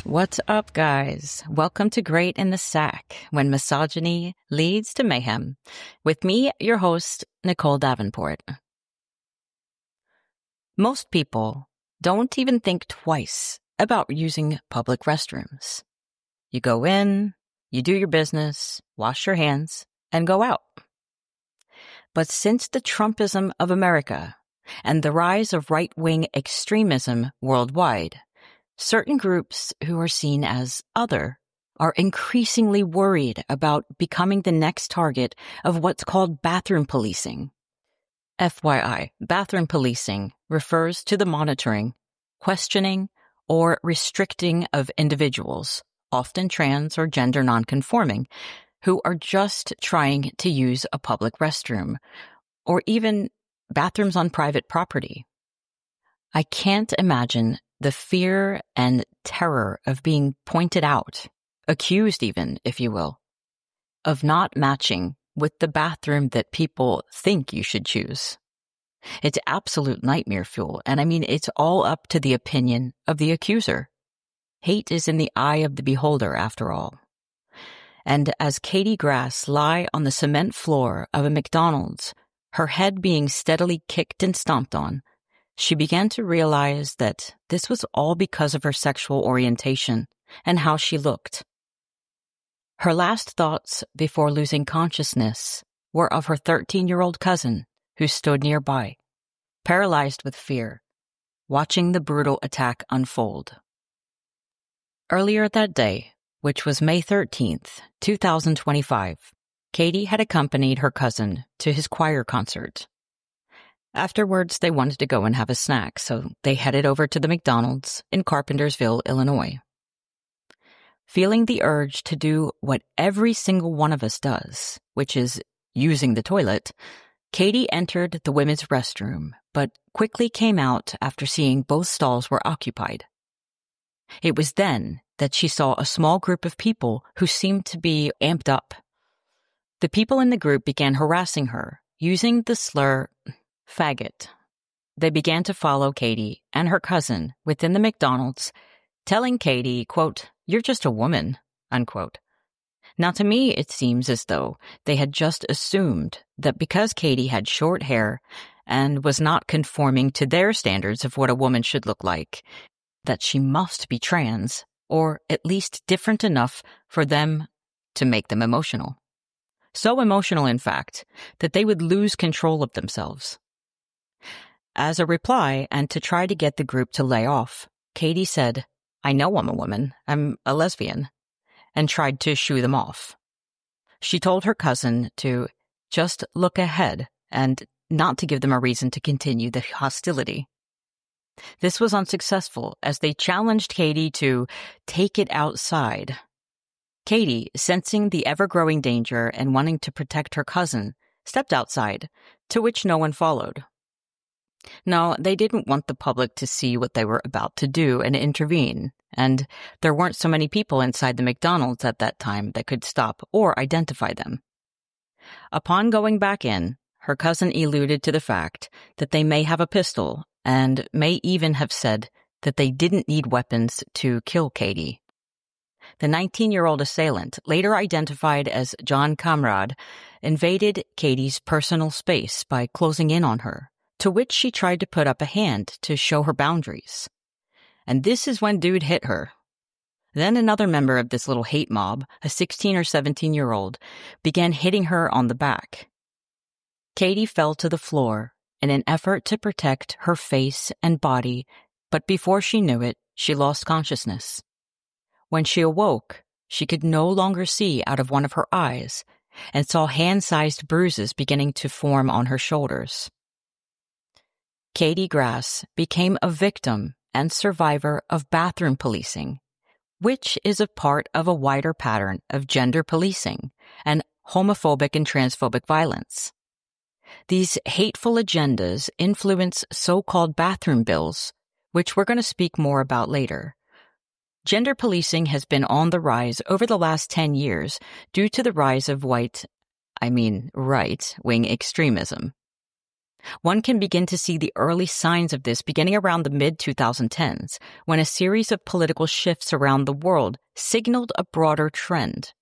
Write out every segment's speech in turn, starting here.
What's up, guys? Welcome to Great in the Sack, when misogyny leads to mayhem. With me, your host, Nicole Davenport. Most people don't even think twice about using public restrooms. You go in, you do your business, wash your hands, and go out. But since the Trumpism of America and the rise of right-wing extremism worldwide, certain groups who are seen as other are increasingly worried about becoming the next target of what's called bathroom policing. FYI, bathroom policing refers to the monitoring, questioning, or restricting of individuals, often trans or gender nonconforming, who are just trying to use a public restroom, or even bathrooms on private property. I can't imagine the fear and terror of being pointed out, accused even, if you will, of not matching with the bathroom that people think you should choose. It's absolute nightmare fuel, and I mean, it's all up to the opinion of the accuser. Hate is in the eye of the beholder, after all. And as Katie Grass lay on the cement floor of a McDonald's, her head being steadily kicked and stomped on, she began to realize that this was all because of her sexual orientation and how she looked. Her last thoughts before losing consciousness were of her 13-year-old cousin who stood nearby, paralyzed with fear, watching the brutal attack unfold. Earlier that day, which was May 13th, 2025, Katie had accompanied her cousin to his choir concert. Afterwards, they wanted to go and have a snack, so they headed over to the McDonald's in Carpentersville, Illinois. Feeling the urge to do what every single one of us does, which is using the toilet, Katie entered the women's restroom, but quickly came out after seeing both stalls were occupied. It was then that she saw a small group of people who seemed to be amped up. The people in the group began harassing her, using the slur faggot. They began to follow Katie and her cousin within the McDonald's, telling Katie, quote, "You're just a woman," unquote. Now, to me, it seems as though they had just assumed that because Katie had short hair and was not conforming to their standards of what a woman should look like, that she must be trans, or at least different enough for them to make them emotional. So emotional, in fact, that they would lose control of themselves. As a reply, and to try to get the group to lay off, Katie said, "I know I'm a woman, I'm a lesbian," and tried to shoo them off. She told her cousin to just look ahead and not to give them a reason to continue the hostility. This was unsuccessful as they challenged Katie to take it outside. Katie, sensing the ever-growing danger and wanting to protect her cousin, stepped outside, to which no one followed. No, they didn't want the public to see what they were about to do and intervene, and there weren't so many people inside the McDonald's at that time that could stop or identify them. Upon going back in, her cousin alluded to the fact that they may have a pistol and may even have said that they didn't need weapons to kill Katie. The 19-year-old assailant, later identified as John Kamrad, invaded Katie's personal space by closing in on her, to which she tried to put up a hand to show her boundaries. And this is when dude hit her. Then another member of this little hate mob, a 16 or 17-year-old, began hitting her on the back. Katie fell to the floor in an effort to protect her face and body, but before she knew it, she lost consciousness. When she awoke, she could no longer see out of one of her eyes and saw hand-sized bruises beginning to form on her shoulders. Katie Grass became a victim and survivor of bathroom policing, which is a part of a wider pattern of gender policing and homophobic and transphobic violence. These hateful agendas influence so-called bathroom bills, which we're going to speak more about later. Gender policing has been on the rise over the last 10 years due to the rise of right-wing extremism. One can begin to see the early signs of this beginning around the mid-2010s, when a series of political shifts around the world signaled a broader trend: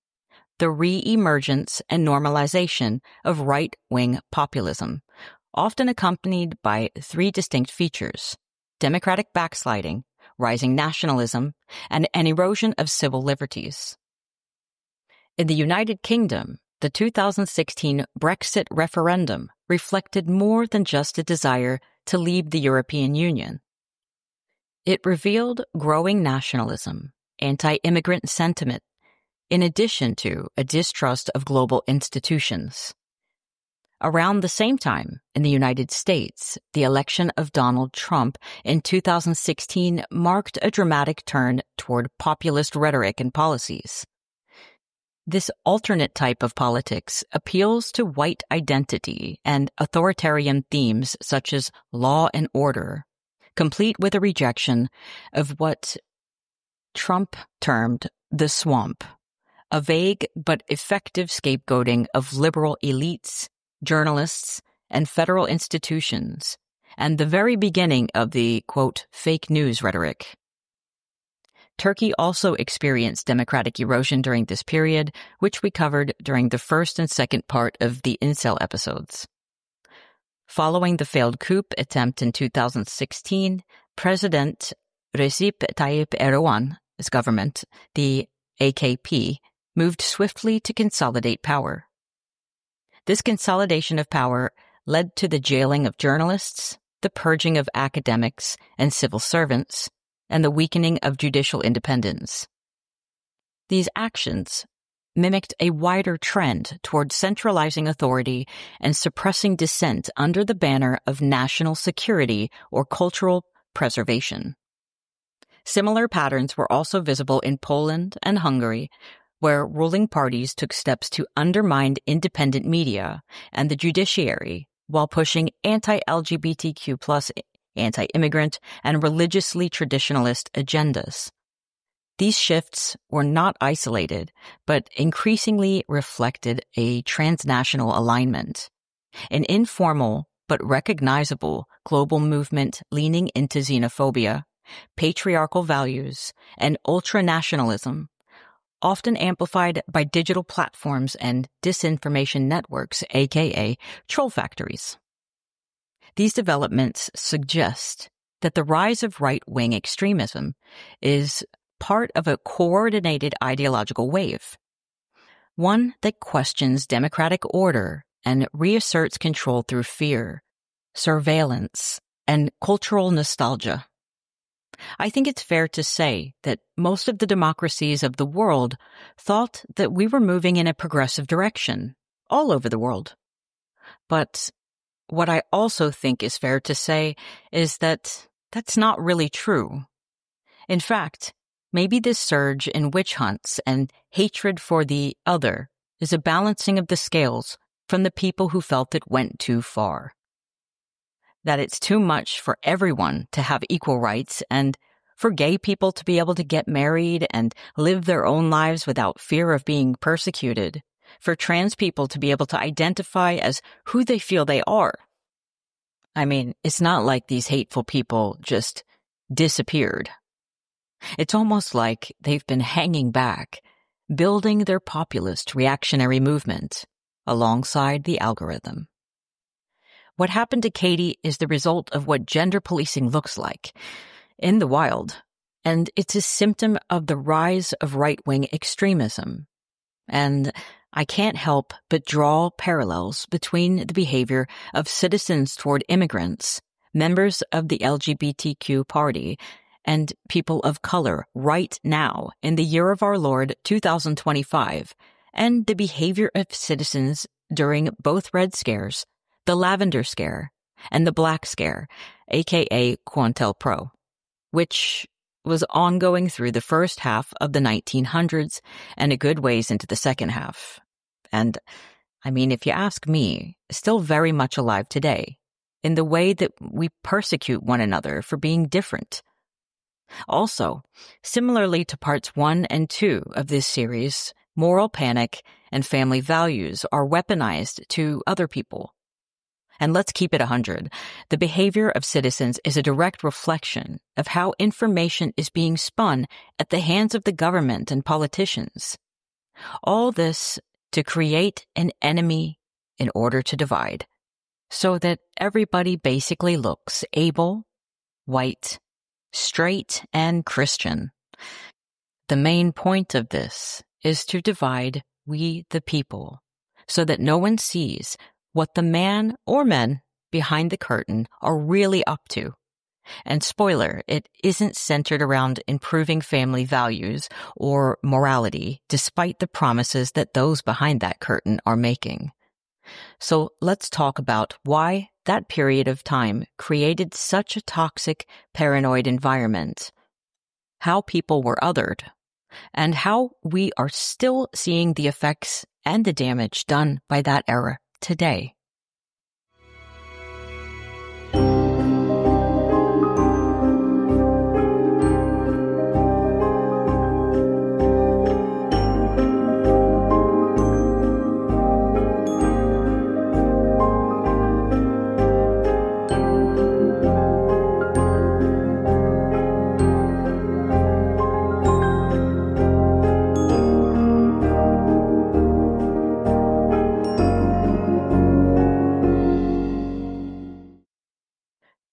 the re-emergence and normalization of right-wing populism, often accompanied by three distinct features: democratic backsliding, rising nationalism, and an erosion of civil liberties. In the United Kingdom, the 2016 Brexit referendum reflected more than just a desire to leave the European Union. It revealed growing nationalism, anti-immigrant sentiment, in addition to a distrust of global institutions. Around the same time, in the United States, the election of Donald Trump in 2016 marked a dramatic turn toward populist rhetoric and policies. This alternate type of politics appeals to white identity and authoritarian themes such as law and order, complete with a rejection of what Trump termed the swamp, a vague but effective scapegoating of liberal elites, journalists, and federal institutions, and the very beginning of the, quote, fake news rhetoric. Turkey also experienced democratic erosion during this period, which we covered during the first and second part of the Incel episodes. Following the failed coup attempt in 2016, President Recep Tayyip Erdogan's government, the AKP, moved swiftly to consolidate power. This consolidation of power led to the jailing of journalists, the purging of academics and civil servants, and the weakening of judicial independence. These actions mimicked a wider trend toward centralizing authority and suppressing dissent under the banner of national security or cultural preservation. Similar patterns were also visible in Poland and Hungary, where ruling parties took steps to undermine independent media and the judiciary while pushing anti-LGBTQ+, anti-immigrant, and religiously traditionalist agendas. These shifts were not isolated, but increasingly reflected a transnational alignment, an informal but recognizable global movement leaning into xenophobia, patriarchal values, and ultranationalism, often amplified by digital platforms and disinformation networks, aka troll factories. These developments suggest that the rise of right-wing extremism is part of a coordinated ideological wave, one that questions democratic order and reasserts control through fear, surveillance, and cultural nostalgia. I think it's fair to say that most of the democracies of the world thought that we were moving in a progressive direction all over the world. But what I also think is fair to say is that that's not really true. In fact, maybe this surge in witch hunts and hatred for the other is a balancing of the scales from the people who felt it went too far. That it's too much for everyone to have equal rights and for gay people to be able to get married and live their own lives without fear of being persecuted, for trans people to be able to identify as who they feel they are. I mean, it's not like these hateful people just disappeared. It's almost like they've been hanging back, building their populist reactionary movement alongside the algorithm. What happened to Katie is the result of what gender policing looks like in the wild, and it's a symptom of the rise of right-wing extremism. And I can't help but draw parallels between the behavior of citizens toward immigrants, members of the LGBTQ party, and people of color right now in the year of our Lord 2025, and the behavior of citizens during both Red Scares, the Lavender Scare, and the Black Scare, aka COINTELPRO, which was ongoing through the first half of the 1900s and a good ways into the second half. And, I mean, if you ask me, still very much alive today, in the way that we persecute one another for being different. Also, similarly to parts 1 and 2 of this series, moral panic and family values are weaponized to other people. And let's keep it 100. The behavior of citizens is a direct reflection of how information is being spun at the hands of the government and politicians. All this to create an enemy in order to divide, so that everybody basically looks able, white, straight, and Christian. The main point of this is to divide we the people, so that no one sees what the man or men behind the curtain are really up to. And spoiler, it isn't centered around improving family values or morality, despite the promises that those behind that curtain are making. So let's talk about why that period of time created such a toxic, paranoid environment, how people were othered, and how we are still seeing the effects and the damage done by that era today.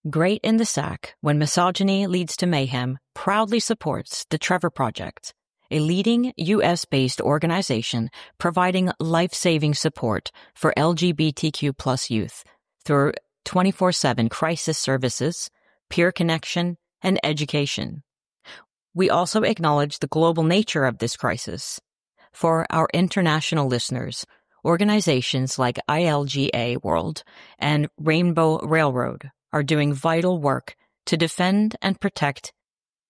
Great in the Sack, When Misogyny Leads to Mayhem, proudly supports the Trevor Project, a leading U.S.-based organization providing life-saving support for LGBTQ+ youth through 24/7 crisis services, peer connection, and education. We also acknowledge the global nature of this crisis. For our international listeners, organizations like ILGA World and Rainbow Railroad are doing vital work to defend and protect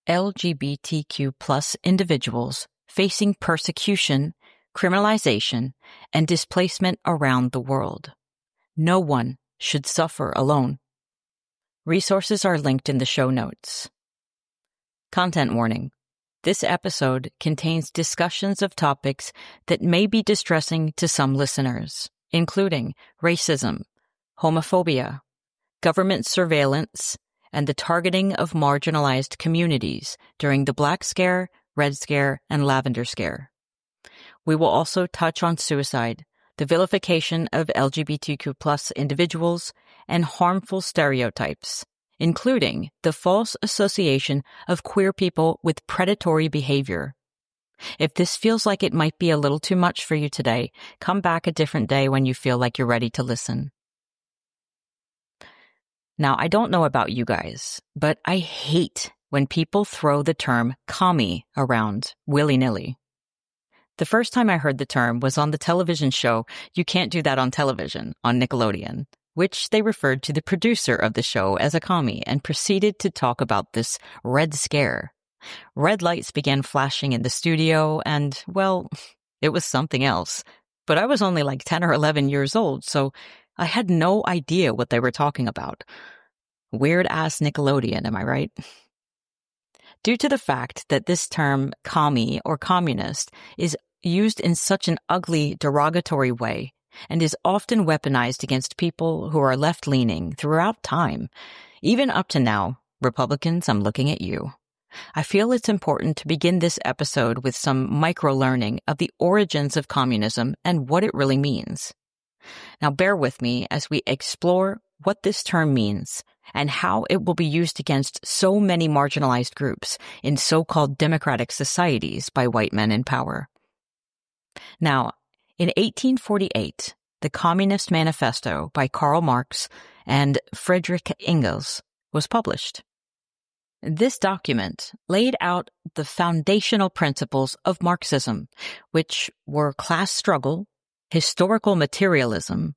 LGBTQ+ individuals facing persecution, criminalization, and displacement around the world. No one should suffer alone. Resources are linked in the show notes. Content warning. This episode contains discussions of topics that may be distressing to some listeners, including racism, homophobia, government surveillance, and the targeting of marginalized communities during the Black Scare, Red Scare, and Lavender Scare. We will also touch on suicide, the vilification of LGBTQ+ individuals, and harmful stereotypes, including the false association of queer people with predatory behavior. If this feels like it might be a little too much for you today, come back a different day when you feel like you're ready to listen. Now, I don't know about you guys, but I hate when people throw the term commie around willy-nilly. The first time I heard the term was on the television show You Can't Do That on Television on Nickelodeon, which they referred to the producer of the show as a commie and proceeded to talk about this Red Scare. Red lights began flashing in the studio and, well, it was something else. But I was only like 10 or 11 years old, so I had no idea what they were talking about. Weird-ass Nickelodeon, am I right? Due to the fact that this term commie or communist is used in such an ugly, derogatory way and is often weaponized against people who are left-leaning throughout time, even up to now, Republicans, I'm looking at you. I feel it's important to begin this episode with some micro-learning of the origins of communism and what it really means. Now bear with me as we explore what this term means and how it will be used against so many marginalized groups in so-called democratic societies by white men in power. Now, in 1848, the Communist Manifesto by Karl Marx and Friedrich Engels was published. This document laid out the foundational principles of Marxism, which were class struggle, historical materialism,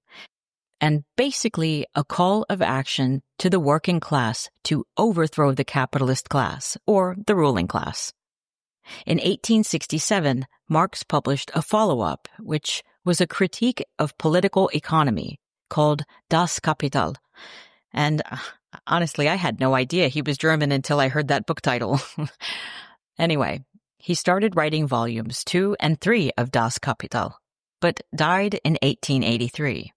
and basically a call of action to the working class to overthrow the capitalist class, or the ruling class. In 1867, Marx published a follow-up, which was a critique of political economy called Das Kapital. And honestly, I had no idea he was German until I heard that book title. Anyway, he started writing volumes 2 and 3 of Das Kapital, but died in 1883.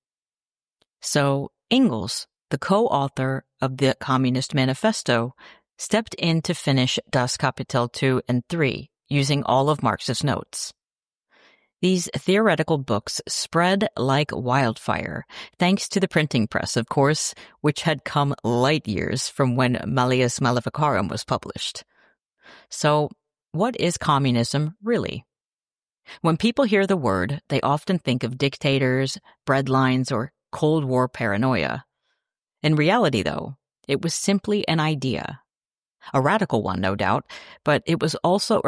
So Engels, the co-author of the Communist Manifesto, stepped in to finish Das Kapital 2 and 3 using all of Marx's notes. These theoretical books spread like wildfire, thanks to the printing press, of course, which had come light years from when Malleus Maleficarum was published. So, what is communism really? When people hear the word, they often think of dictators, breadlines, or Cold War paranoia. In reality, though, it was simply an idea. A radical one, no doubt, but it was also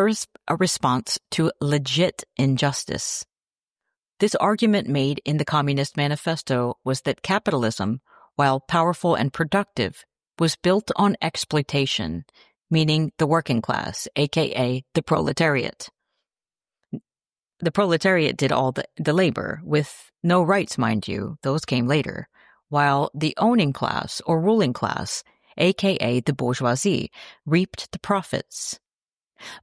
a response to legit injustice. This argument made in the Communist Manifesto was that capitalism, while powerful and productive, was built on exploitation, meaning the working class, aka the proletariat. The proletariat did all the labor, with no rights, mind you, those came later, while the owning class or ruling class, aka the bourgeoisie, reaped the profits.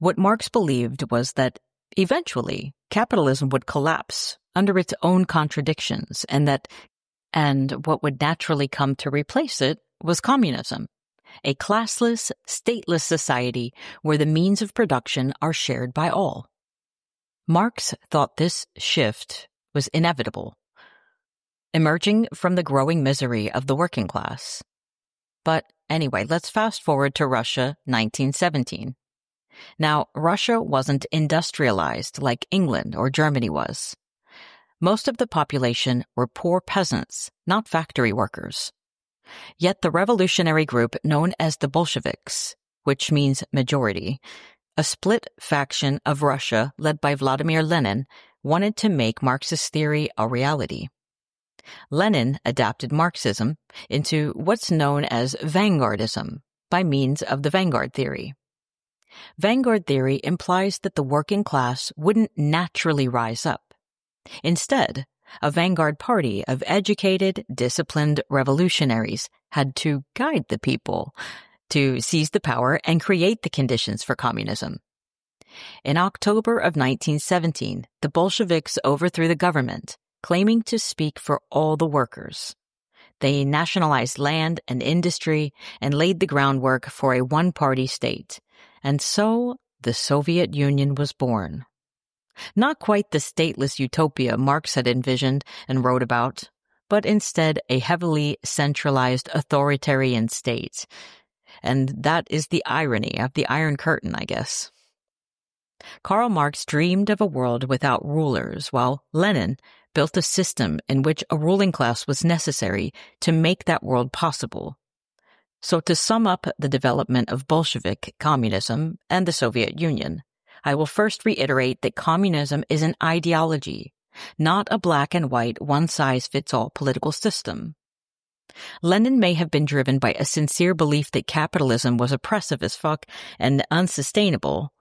What Marx believed was that eventually capitalism would collapse under its own contradictions, and what would naturally come to replace it was communism, a classless, stateless society where the means of production are shared by all. Marx thought this shift was inevitable, emerging from the growing misery of the working class. But anyway, let's fast forward to Russia, 1917. Now, Russia wasn't industrialized like England or Germany was. Most of the population were poor peasants, not factory workers. Yet the revolutionary group known as the Bolsheviks, which means majority, a split faction of Russia led by Vladimir Lenin, wanted to make Marxist theory a reality. Lenin adapted Marxism into what's known as vanguardism by means of the vanguard theory. Vanguard theory implies that the working class wouldn't naturally rise up. Instead, a vanguard party of educated, disciplined revolutionaries had to guide the people to seize the power and create the conditions for communism. In October of 1917, the Bolsheviks overthrew the government, claiming to speak for all the workers. They nationalized land and industry and laid the groundwork for a one-party state. And so the Soviet Union was born. Not quite the stateless utopia Marx had envisioned and wrote about, but instead a heavily centralized authoritarian state. And that is the irony of the Iron Curtain, I guess. Karl Marx dreamed of a world without rulers, while Lenin built a system in which a ruling class was necessary to make that world possible. So to sum up the development of Bolshevik communism and the Soviet Union, I will first reiterate that communism is an ideology, not a black and white one-size-fits-all political system. Lenin may have been driven by a sincere belief that capitalism was oppressive as fuck and unsustainable,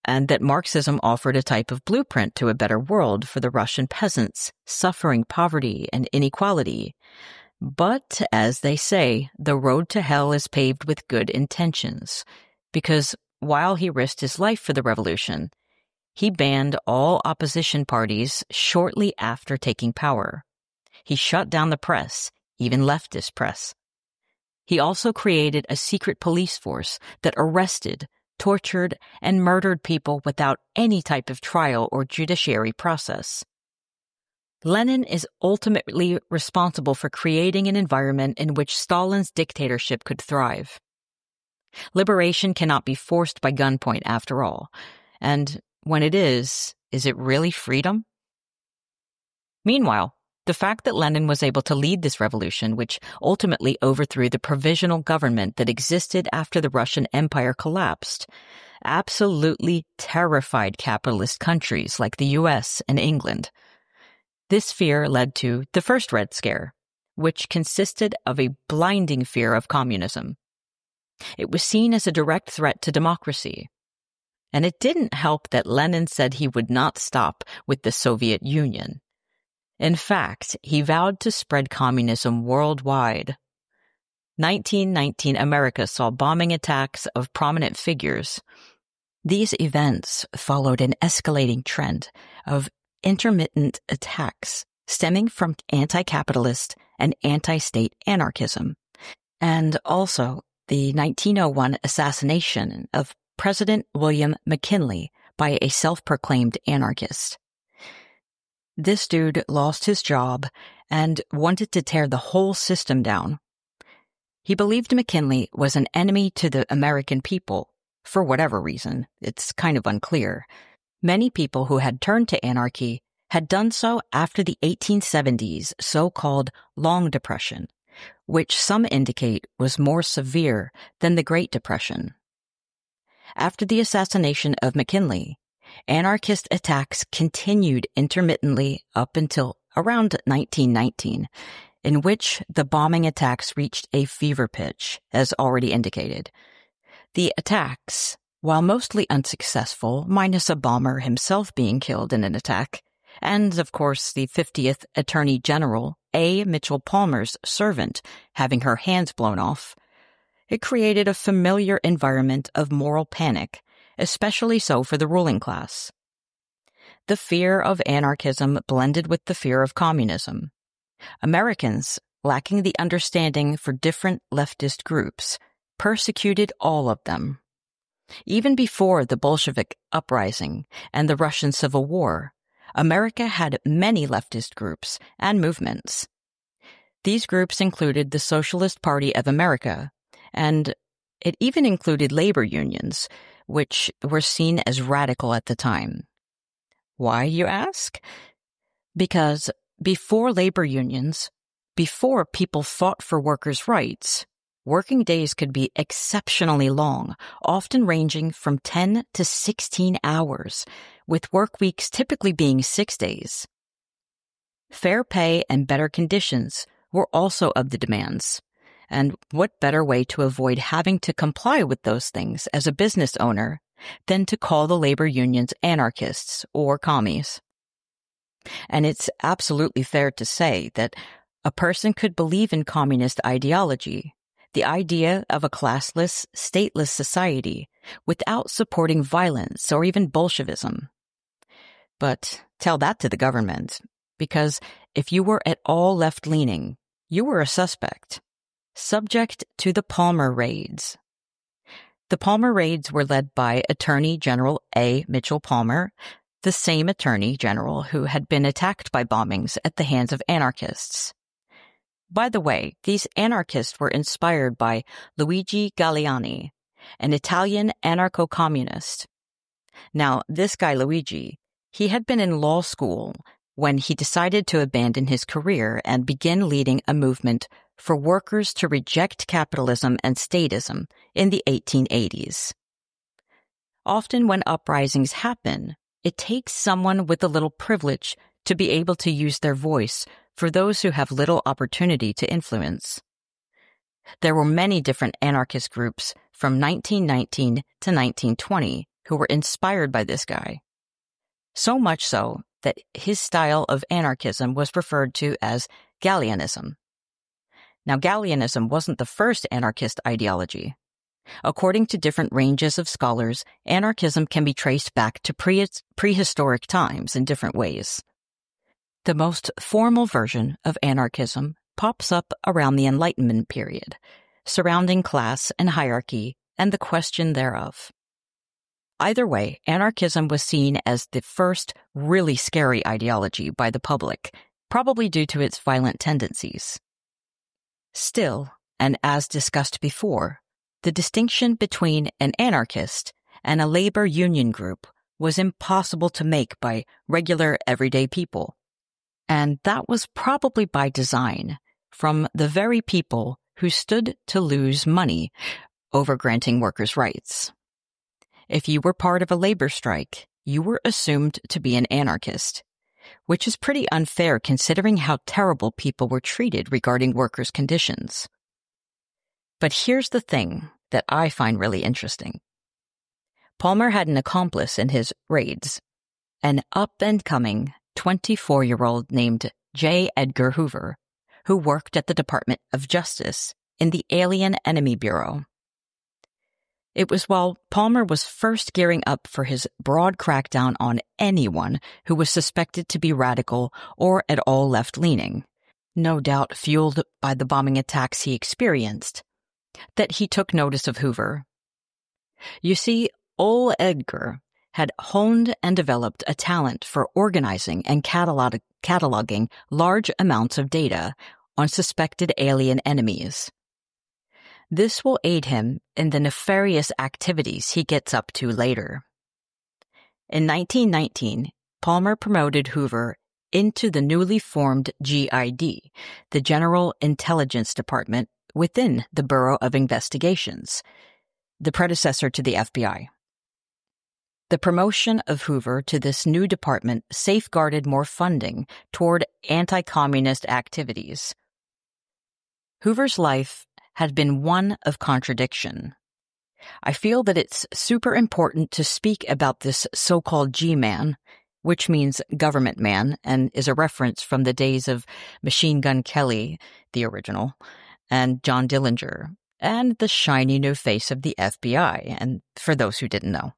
and that Marxism offered a type of blueprint to a better world for the Russian peasants suffering poverty and inequality. But, as they say, the road to hell is paved with good intentions, because while he risked his life for the revolution, he banned all opposition parties shortly after taking power. He shut down the press, even leftist press. He also created a secret police force that arrested, tortured, and murdered people without any type of trial or judiciary process. Lenin is ultimately responsible for creating an environment in which Stalin's dictatorship could thrive. Liberation cannot be forced by gunpoint after all, and when it is it really freedom? Meanwhile, the fact that Lenin was able to lead this revolution, which ultimately overthrew the provisional government that existed after the Russian Empire collapsed, absolutely terrified capitalist countries like the US and England. This fear led to the first Red Scare, which consisted of a blinding fear of communism. It was seen as a direct threat to democracy. And it didn't help that Lenin said he would not stop with the Soviet Union. In fact, he vowed to spread communism worldwide. 1919 America saw bombing attacks of prominent figures. These events followed an escalating trend of intermittent attacks stemming from anti-capitalist and anti-state anarchism, and also the 1901 assassination of President William McKinley by a self-proclaimed anarchist. This dude lost his job and wanted to tear the whole system down. He believed McKinley was an enemy to the American people, for whatever reason. It's kind of unclear. Many people who had turned to anarchy had done so after the 1870s so-called Long Depression, which some indicate was more severe than the Great Depression. After the assassination of McKinley, anarchist attacks continued intermittently up until around 1919, in which the bombing attacks reached a fever pitch, as already indicated. The attacks, while mostly unsuccessful, minus a bomber himself being killed in an attack, and, of course, the 50th Attorney General, A. Mitchell Palmer's servant, having her hands blown off, it created a familiar environment of moral panic, especially so for the ruling class. The fear of anarchism blended with the fear of communism. Americans, lacking the understanding for different leftist groups, persecuted all of them. Even before the Bolshevik uprising and the Russian Civil War, America had many leftist groups and movements. These groups included the Socialist Party of America, and it even included labor unions, which were seen as radical at the time. Why, you ask? Because before labor unions, before people fought for workers' rights, working days could be exceptionally long, often ranging from 10 to 16 hours, with work weeks typically being 6 days. Fair pay and better conditions were also of the demands. And what better way to avoid having to comply with those things as a business owner than to call the labor unions anarchists or commies? And it's absolutely fair to say that a person could believe in communist ideology, the idea of a classless, stateless society, without supporting violence or even Bolshevism. But tell that to the government, because if you were at all left-leaning, you were a suspect, subject to the Palmer Raids. The Palmer Raids were led by Attorney General A. Mitchell Palmer, the same Attorney General who had been attacked by bombings at the hands of anarchists. By the way, these anarchists were inspired by Luigi Galliani, an Italian anarcho-communist. Now, this guy Luigi, he had been in law school when he decided to abandon his career and begin leading a movement for workers to reject capitalism and statism in the 1880s. Often when uprisings happen, it takes someone with a little privilege to be able to use their voice for those who have little opportunity to influence. There were many different anarchist groups from 1919 to 1920 who were inspired by this guy. So much so that his style of anarchism was referred to as Gallianism. Now, Gallianism wasn't the first anarchist ideology. According to different ranges of scholars, anarchism can be traced back to prehistoric times in different ways. The most formal version of anarchism pops up around the Enlightenment period, surrounding class and hierarchy and the question thereof. Either way, anarchism was seen as the first really scary ideology by the public, probably due to its violent tendencies. Still, and as discussed before, the distinction between an anarchist and a labor union group was impossible to make by regular everyday people. And that was probably by design, from the very people who stood to lose money over granting workers' rights. If you were part of a labor strike, you were assumed to be an anarchist, which is pretty unfair considering how terrible people were treated regarding workers' conditions. But here's the thing that I find really interesting. Palmer had an accomplice in his raids, an up-and-coming 24-year-old named J. Edgar Hoover, who worked at the Department of Justice in the Alien Enemy Bureau. It was while Palmer was first gearing up for his broad crackdown on anyone who was suspected to be radical or at all left-leaning, no doubt fueled by the bombing attacks he experienced, that he took notice of Hoover. You see, Ole Edgar had honed and developed a talent for organizing and cataloging large amounts of data on suspected alien enemies. This will aid him in the nefarious activities he gets up to later. In 1919, Palmer promoted Hoover into the newly formed GID, the General Intelligence Department within the Bureau of Investigations, the predecessor to the FBI. The promotion of Hoover to this new department safeguarded more funding toward anti-communist activities. Hoover's life had been one of contradiction. I feel that it's super important to speak about this so-called G-man, which means government man and is a reference from the days of Machine Gun Kelly, the original, and John Dillinger, and the shiny new face of the FBI, and for those who didn't know.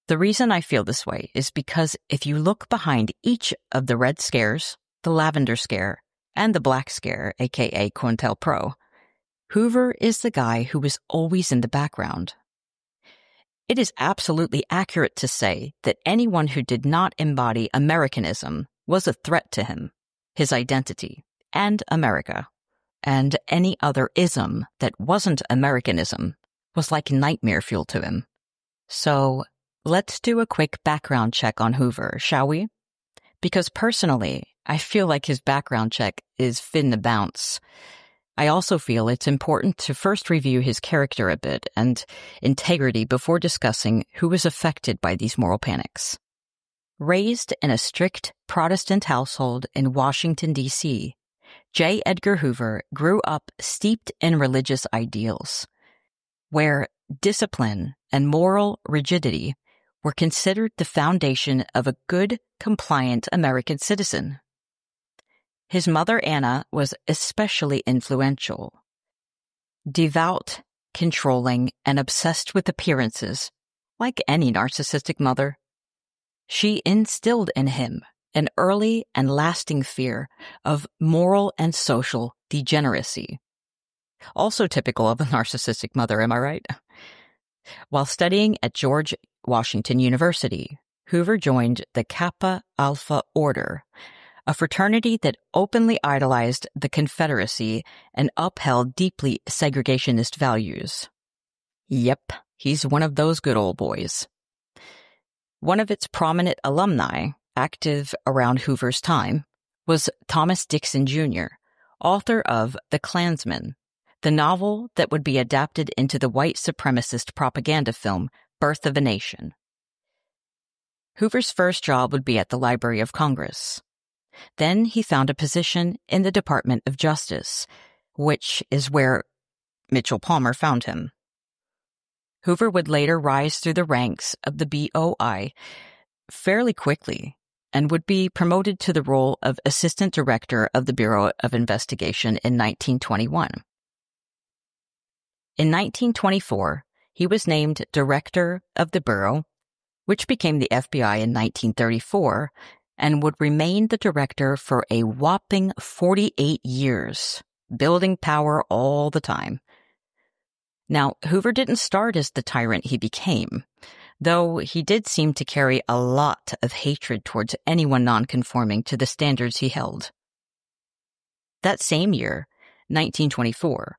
The reason I feel this way is because if you look behind each of the Red Scares, the Lavender Scare, and the Black Scare, aka COINTELPRO, Hoover is the guy who was always in the background. It is absolutely accurate to say that anyone who did not embody Americanism was a threat to him, his identity, and America. And any other ism that wasn't Americanism was like nightmare fuel to him. So let's do a quick background check on Hoover, shall we? Because personally, I feel like his background check is fin to bounce. I also feel it's important to first review his character a bit and integrity before discussing who was affected by these moral panics. Raised in a strict Protestant household in Washington, D.C., J. Edgar Hoover grew up steeped in religious ideals, where discipline and moral rigidity were considered the foundation of a good, compliant American citizen. His mother, Anna, was especially influential. Devout, controlling, and obsessed with appearances, like any narcissistic mother. She instilled in him an early and lasting fear of moral and social degeneracy. Also typical of a narcissistic mother, am I right? While studying at George Washington University, Hoover joined the Kappa Alpha Order, a fraternity that openly idolized the Confederacy and upheld deeply segregationist values. Yep, he's one of those good old boys. One of its prominent alumni, active around Hoover's time, was Thomas Dixon Jr., author of The Klansman, the novel that would be adapted into the white supremacist propaganda film Birth of a Nation. Hoover's first job would be at the Library of Congress. Then he found a position in the Department of Justice, which is where Mitchell Palmer found him. Hoover would later rise through the ranks of the BOI fairly quickly and would be promoted to the role of Assistant Director of the Bureau of Investigation in 1921. In 1924, he was named Director of the Bureau, which became the FBI in 1934, and would remain the director for a whopping 48 years, building power all the time. Now, Hoover didn't start as the tyrant he became, though he did seem to carry a lot of hatred towards anyone nonconforming to the standards he held. That same year, 1924,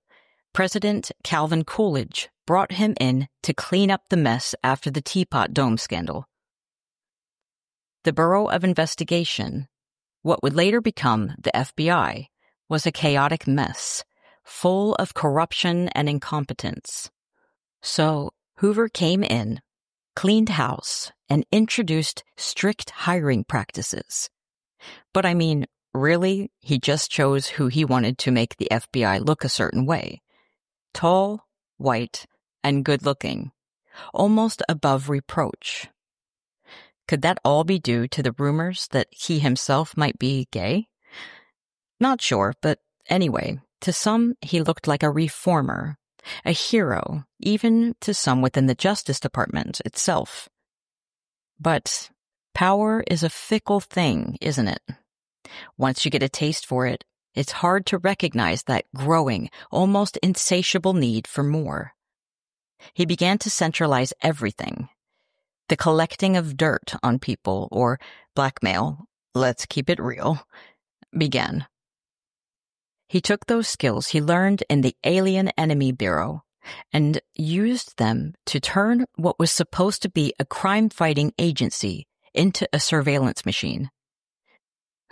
President Calvin Coolidge brought him in to clean up the mess after the Teapot Dome scandal. The Bureau of Investigation, what would later become the FBI, was a chaotic mess, full of corruption and incompetence. So Hoover came in, cleaned house, and introduced strict hiring practices. But I mean, really, he just chose who he wanted to make the FBI look a certain way. Tall, white, and good-looking, almost above reproach. Could that all be due to the rumors that he himself might be gay? Not sure, but anyway, to some he looked like a reformer, a hero even to some within the Justice Department itself. But power is a fickle thing, isn't it? Once you get a taste for it, it's hard to recognize that growing, almost insatiable need for more. He began to centralize everything. The collecting of dirt on people, or blackmail, let's keep it real, began. He took those skills he learned in the Alien Enemy Bureau and used them to turn what was supposed to be a crime-fighting agency into a surveillance machine.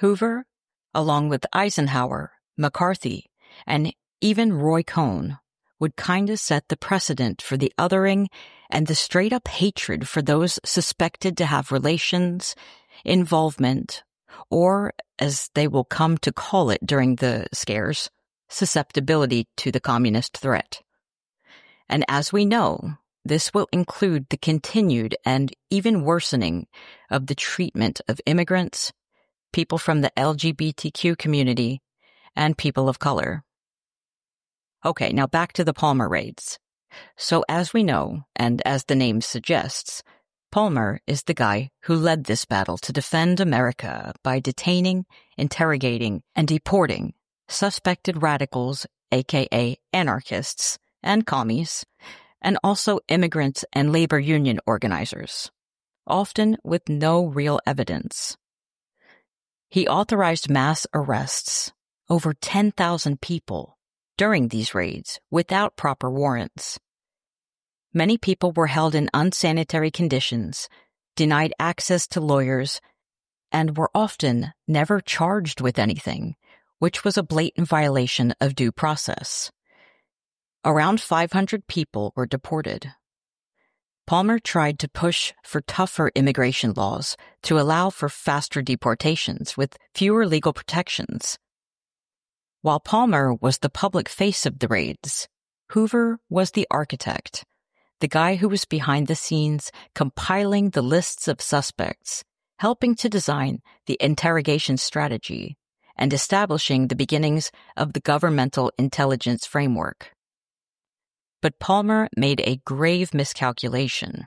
Hoover, along with Eisenhower, McCarthy, and even Roy Cohn, would kinda set the precedent for the othering and the straight-up hatred for those suspected to have relations, involvement, or, as they will come to call it during the scares, susceptibility to the communist threat. And as we know, this will include the continued and even worsening of the treatment of immigrants, people from the LGBTQ community, and people of color. Okay, now back to the Palmer raids. So as we know, and as the name suggests, Palmer is the guy who led this battle to defend America by detaining, interrogating, and deporting suspected radicals, aka anarchists, and commies, and also immigrants and labor union organizers, often with no real evidence. He authorized mass arrests, over 10,000 people, during these raids without proper warrants. Many people were held in unsanitary conditions, denied access to lawyers, and were often never charged with anything, which was a blatant violation of due process. Around 500 people were deported. Palmer tried to push for tougher immigration laws to allow for faster deportations with fewer legal protections. While Palmer was the public face of the raids, Hoover was the architect, the guy who was behind the scenes compiling the lists of suspects, helping to design the interrogation strategy, and establishing the beginnings of the governmental intelligence framework. But Palmer made a grave miscalculation.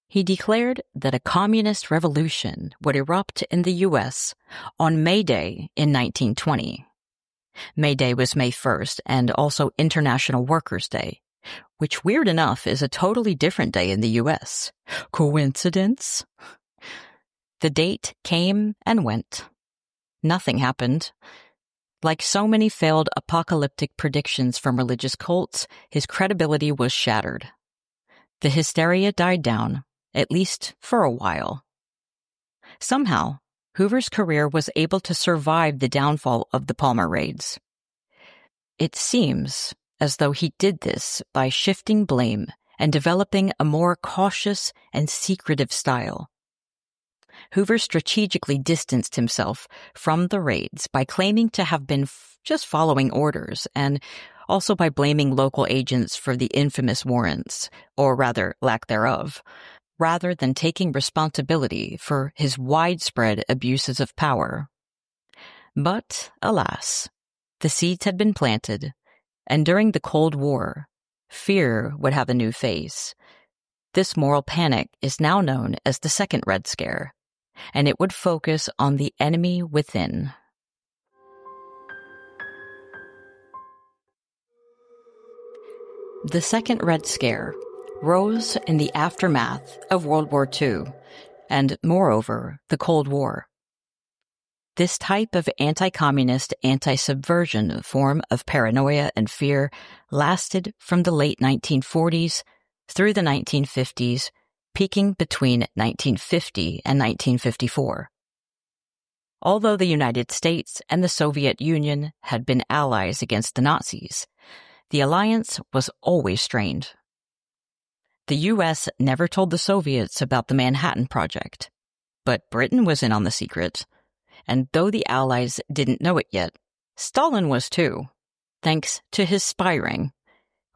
He declared that a communist revolution would erupt in the U.S. on May Day in 1920. May Day was May 1st and also International Workers' Day, which, weird enough, is a totally different day in the U.S. Coincidence? The date came and went. Nothing happened. Like so many failed apocalyptic predictions from religious cults, his credibility was shattered. The hysteria died down, at least for a while. Somehow, Hoover's career was able to survive the downfall of the Palmer raids. It seems as though he did this by shifting blame and developing a more cautious and secretive style. Hoover strategically distanced himself from the raids by claiming to have been just following orders, and also by blaming local agents for the infamous warrants, or rather lack thereof, rather than taking responsibility for his widespread abuses of power. But, alas, the seeds had been planted, and during the Cold War, fear would have a new face. This moral panic is now known as the Second Red Scare, and it would focus on the enemy within. The Second Red Scare rose in the aftermath of World War II, and moreover, the Cold War. This type of anti-communist, anti-subversion form of paranoia and fear lasted from the late 1940s through the 1950s, peaking between 1950 and 1954. Although the United States and the Soviet Union had been allies against the Nazis, the alliance was always strained. The U.S. never told the Soviets about the Manhattan Project, but Britain was in on the secret, and though the Allies didn't know it yet, Stalin was too, thanks to his spy ring,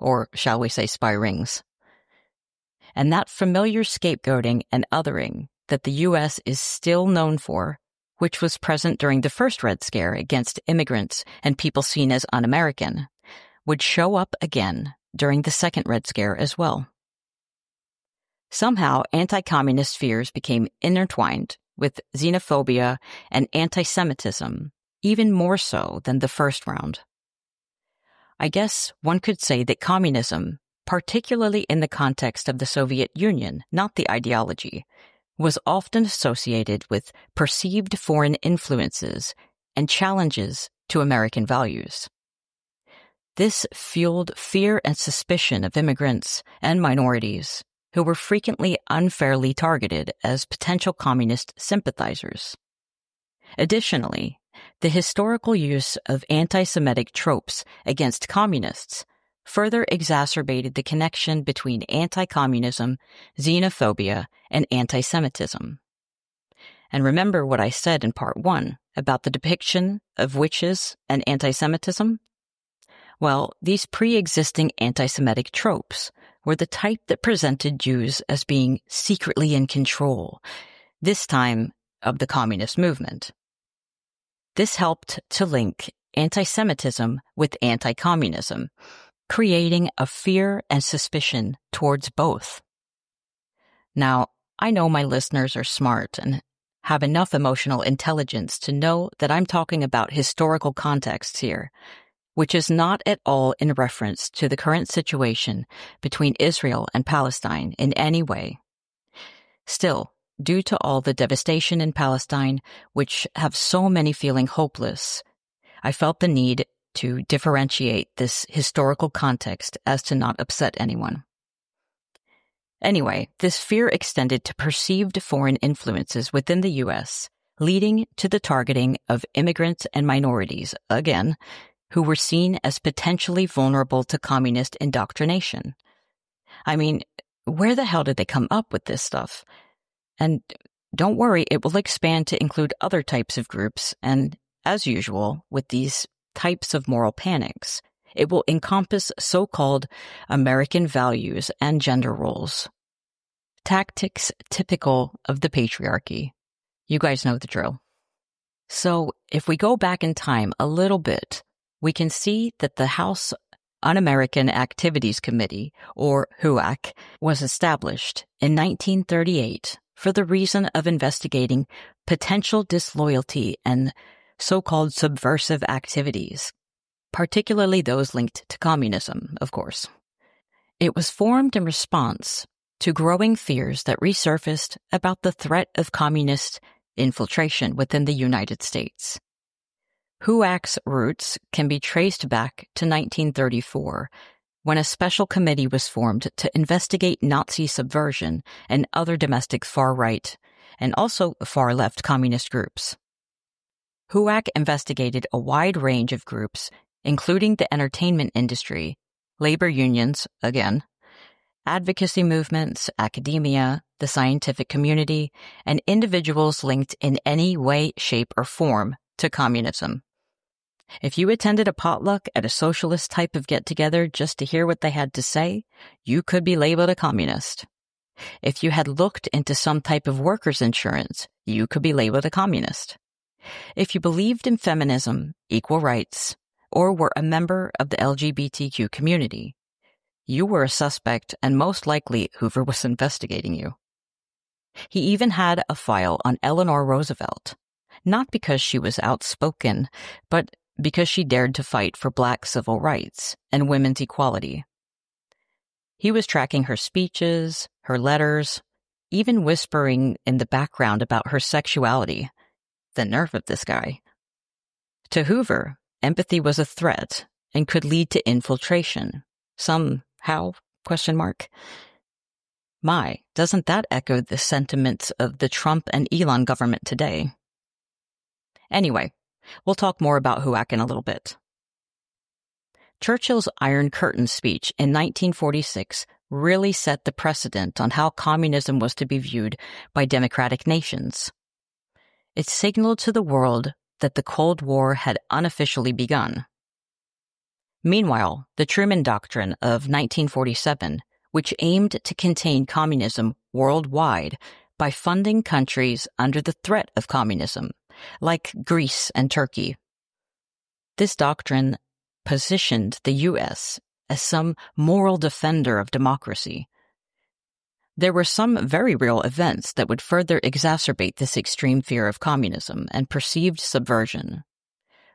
or shall we say spy rings. And that familiar scapegoating and othering that the U.S. is still known for, which was present during the first Red Scare against immigrants and people seen as un-American, would show up again during the Second Red Scare as well. Somehow, anti-communist fears became intertwined with xenophobia and anti-Semitism, even more so than the first round. I guess one could say that communism, particularly in the context of the Soviet Union, not the ideology, was often associated with perceived foreign influences and challenges to American values. This fueled fear and suspicion of immigrants and minorities who were frequently unfairly targeted as potential communist sympathizers. Additionally, the historical use of anti-Semitic tropes against communists further exacerbated the connection between anti-communism, xenophobia, and anti-Semitism. And remember what I said in part 1 about the depiction of witches and anti-Semitism? Well, these pre-existing anti-Semitic tropes were the type that presented Jews as being secretly in control, this time of the communist movement. This helped to link anti-Semitism with anti-communism, creating a fear and suspicion towards both. Now, I know my listeners are smart and have enough emotional intelligence to know that I'm talking about historical contexts here, which is not at all in reference to the current situation between Israel and Palestine in any way. Still, due to all the devastation in Palestine, which have so many feeling hopeless, I felt the need to differentiate this historical context as to not upset anyone. Anyway, this fear extended to perceived foreign influences within the U.S., leading to the targeting of immigrants and minorities, again, who were seen as potentially vulnerable to communist indoctrination. I mean, where the hell did they come up with this stuff? And don't worry, it will expand to include other types of groups, and as usual, with these types of moral panics, it will encompass so-called American values and gender roles. Tactics typical of the patriarchy. You guys know the drill. So, if we go back in time a little bit, we can see that the House Un-American Activities Committee, or HUAC, was established in 1938 for the reason of investigating potential disloyalty and so-called subversive activities, particularly those linked to communism, of course. It was formed in response to growing fears that resurfaced about the threat of communist infiltration within the United States. HUAC's roots can be traced back to 1934, when a special committee was formed to investigate Nazi subversion and other domestic far-right and also far-left communist groups. HUAC investigated a wide range of groups, including the entertainment industry, labor unions, again, advocacy movements, academia, the scientific community, and individuals linked in any way, shape, or form to communism. If you attended a potluck at a socialist type of get-together just to hear what they had to say, you could be labeled a communist. If you had looked into some type of workers' insurance, you could be labeled a communist. If you believed in feminism, equal rights, or were a member of the LGBTQ community, you were a suspect and most likely Hoover was investigating you. He even had a file on Eleanor Roosevelt, not because she was outspoken, but because she dared to fight for Black civil rights and women's equality. He was tracking her speeches, her letters, even whispering in the background about her sexuality. The nerve of this guy. To Hoover, empathy was a threat and could lead to infiltration. Somehow? ? My, doesn't that echo the sentiments of the Trump and Elon government today? Anyway, we'll talk more about HUAC in a little bit. Churchill's Iron Curtain speech in 1946 really set the precedent on how communism was to be viewed by democratic nations. It signaled to the world that the Cold War had unofficially begun. Meanwhile, the Truman Doctrine of 1947, which aimed to contain communism worldwide by funding countries under the threat of communism, like Greece and Turkey. This doctrine positioned the U.S. as some moral defender of democracy. There were some very real events that would further exacerbate this extreme fear of communism and perceived subversion.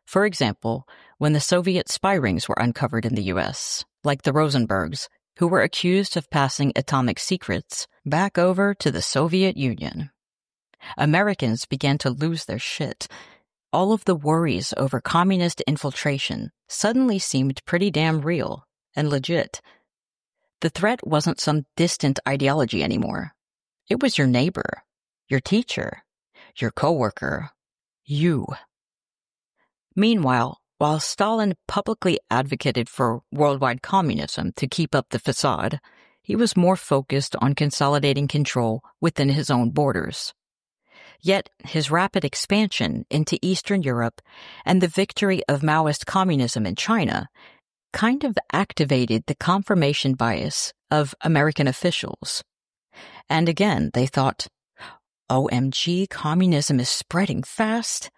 For example, when the Soviet spy rings were uncovered in the U.S., like the Rosenbergs, who were accused of passing atomic secrets back over to the Soviet Union. Americans began to lose their shit. All of the worries over communist infiltration suddenly seemed pretty damn real and legit. The threat wasn't some distant ideology anymore. It was your neighbor, your teacher, your coworker, you. Meanwhile, while Stalin publicly advocated for worldwide communism to keep up the facade, he was more focused on consolidating control within his own borders. Yet his rapid expansion into Eastern Europe and the victory of Maoist communism in China kind of activated the confirmation bias of American officials. And again, they thought, OMG, communism is spreading fast.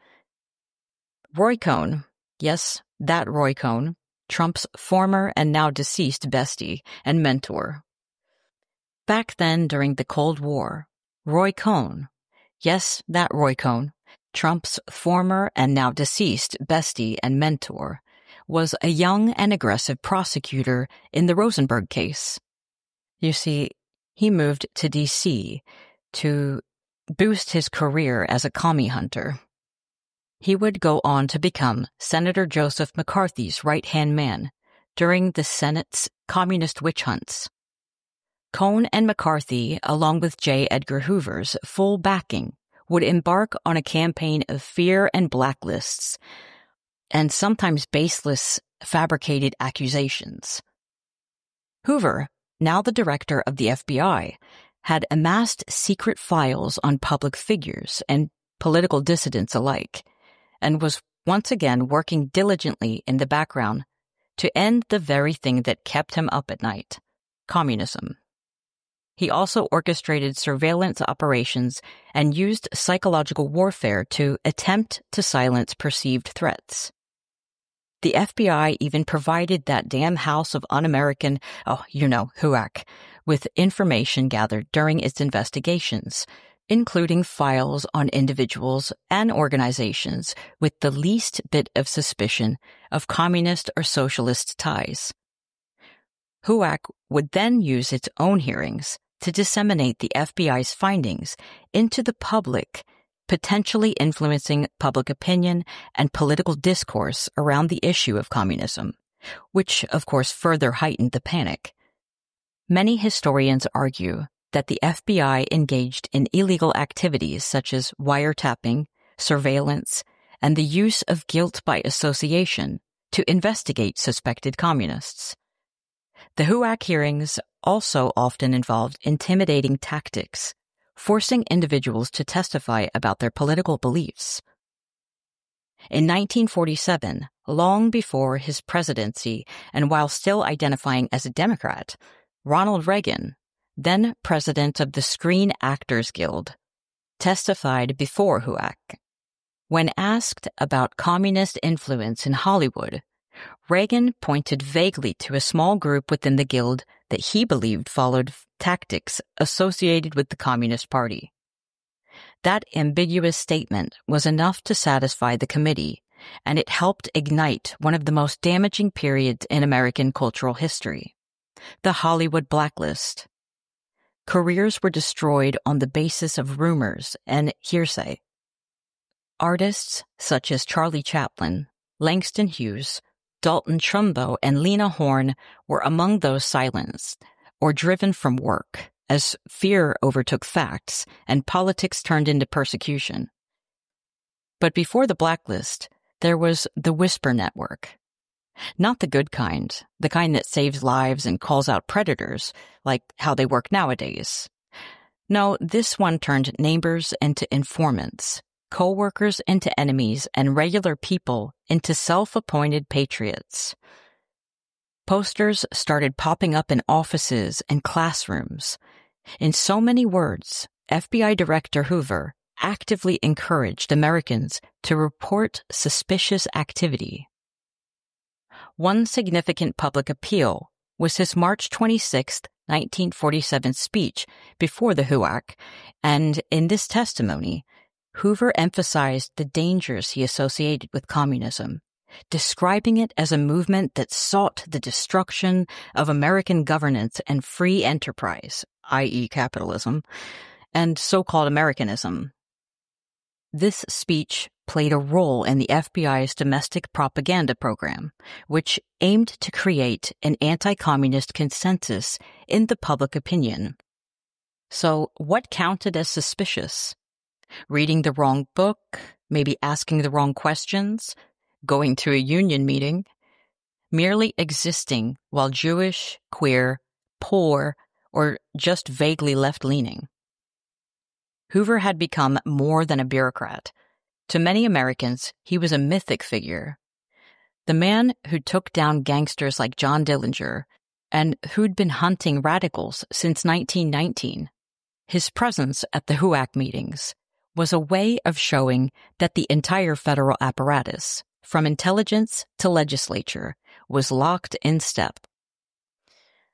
Roy Cohn, yes, that Roy Cohn, Trump's former and now deceased bestie and mentor. Back then, during the Cold War, Roy Cohn, yes, that Roy Cohn, Trump's former and now deceased bestie and mentor, was a young and aggressive prosecutor in the Rosenberg case. You see, he moved to D.C. to boost his career as a commie hunter. He would go on to become Senator Joseph McCarthy's right-hand man during the Senate's communist witch hunts. Cohn and McCarthy, along with J. Edgar Hoover's full backing, would embark on a campaign of fear and blacklists, and sometimes baseless, fabricated accusations. Hoover, now the director of the FBI, had amassed secret files on public figures and political dissidents alike, and was once again working diligently in the background to end the very thing that kept him up at night, communism. He also orchestrated surveillance operations and used psychological warfare to attempt to silence perceived threats. The FBI even provided that damn House of Un-American, HUAC, with information gathered during its investigations, including files on individuals and organizations with the least bit of suspicion of communist or socialist ties. HUAC would then use its own hearings to disseminate the FBI's findings into the public, potentially influencing public opinion and political discourse around the issue of communism, which, of course, further heightened the panic. Many historians argue that the FBI engaged in illegal activities such as wiretapping, surveillance, and the use of guilt by association to investigate suspected communists. The HUAC hearings also often involved intimidating tactics, forcing individuals to testify about their political beliefs. In 1947, long before his presidency and while still identifying as a Democrat, Ronald Reagan, then president of the Screen Actors Guild, testified before HUAC. When asked about communist influence in Hollywood, Reagan pointed vaguely to a small group within the guild that he believed followed tactics associated with the Communist Party. That ambiguous statement was enough to satisfy the committee, and it helped ignite one of the most damaging periods in American cultural history, the Hollywood blacklist. Careers were destroyed on the basis of rumors and hearsay. Artists such as Charlie Chaplin, Langston Hughes, Dalton Trumbo, and Lena Horne were among those silenced or driven from work as fear overtook facts and politics turned into persecution. But before the blacklist, there was the Whisper Network. Not the good kind, the kind that saves lives and calls out predators, like how they work nowadays. No, this one turned neighbors into informants, co-workers into enemies, and regular people into self-appointed patriots. Posters started popping up in offices and classrooms. In so many words, FBI Director Hoover actively encouraged Americans to report suspicious activity. One significant public appeal was his March 26, 1947 speech before the HUAC, and in this testimony, Hoover emphasized the dangers he associated with communism, describing it as a movement that sought the destruction of American governance and free enterprise, i.e. capitalism, and so-called Americanism. This speech played a role in the FBI's domestic propaganda program, which aimed to create an anti-communist consensus in the public opinion. So, what counted as suspicious? Reading the wrong book, maybe asking the wrong questions, going to a union meeting, merely existing while Jewish, queer, poor, or just vaguely left-leaning. Hoover had become more than a bureaucrat. To many Americans, he was a mythic figure. The man who took down gangsters like John Dillinger and who'd been hunting radicals since 1919. His presence at the HUAC meetings was a way of showing that the entire federal apparatus, from intelligence to legislature, was locked in step.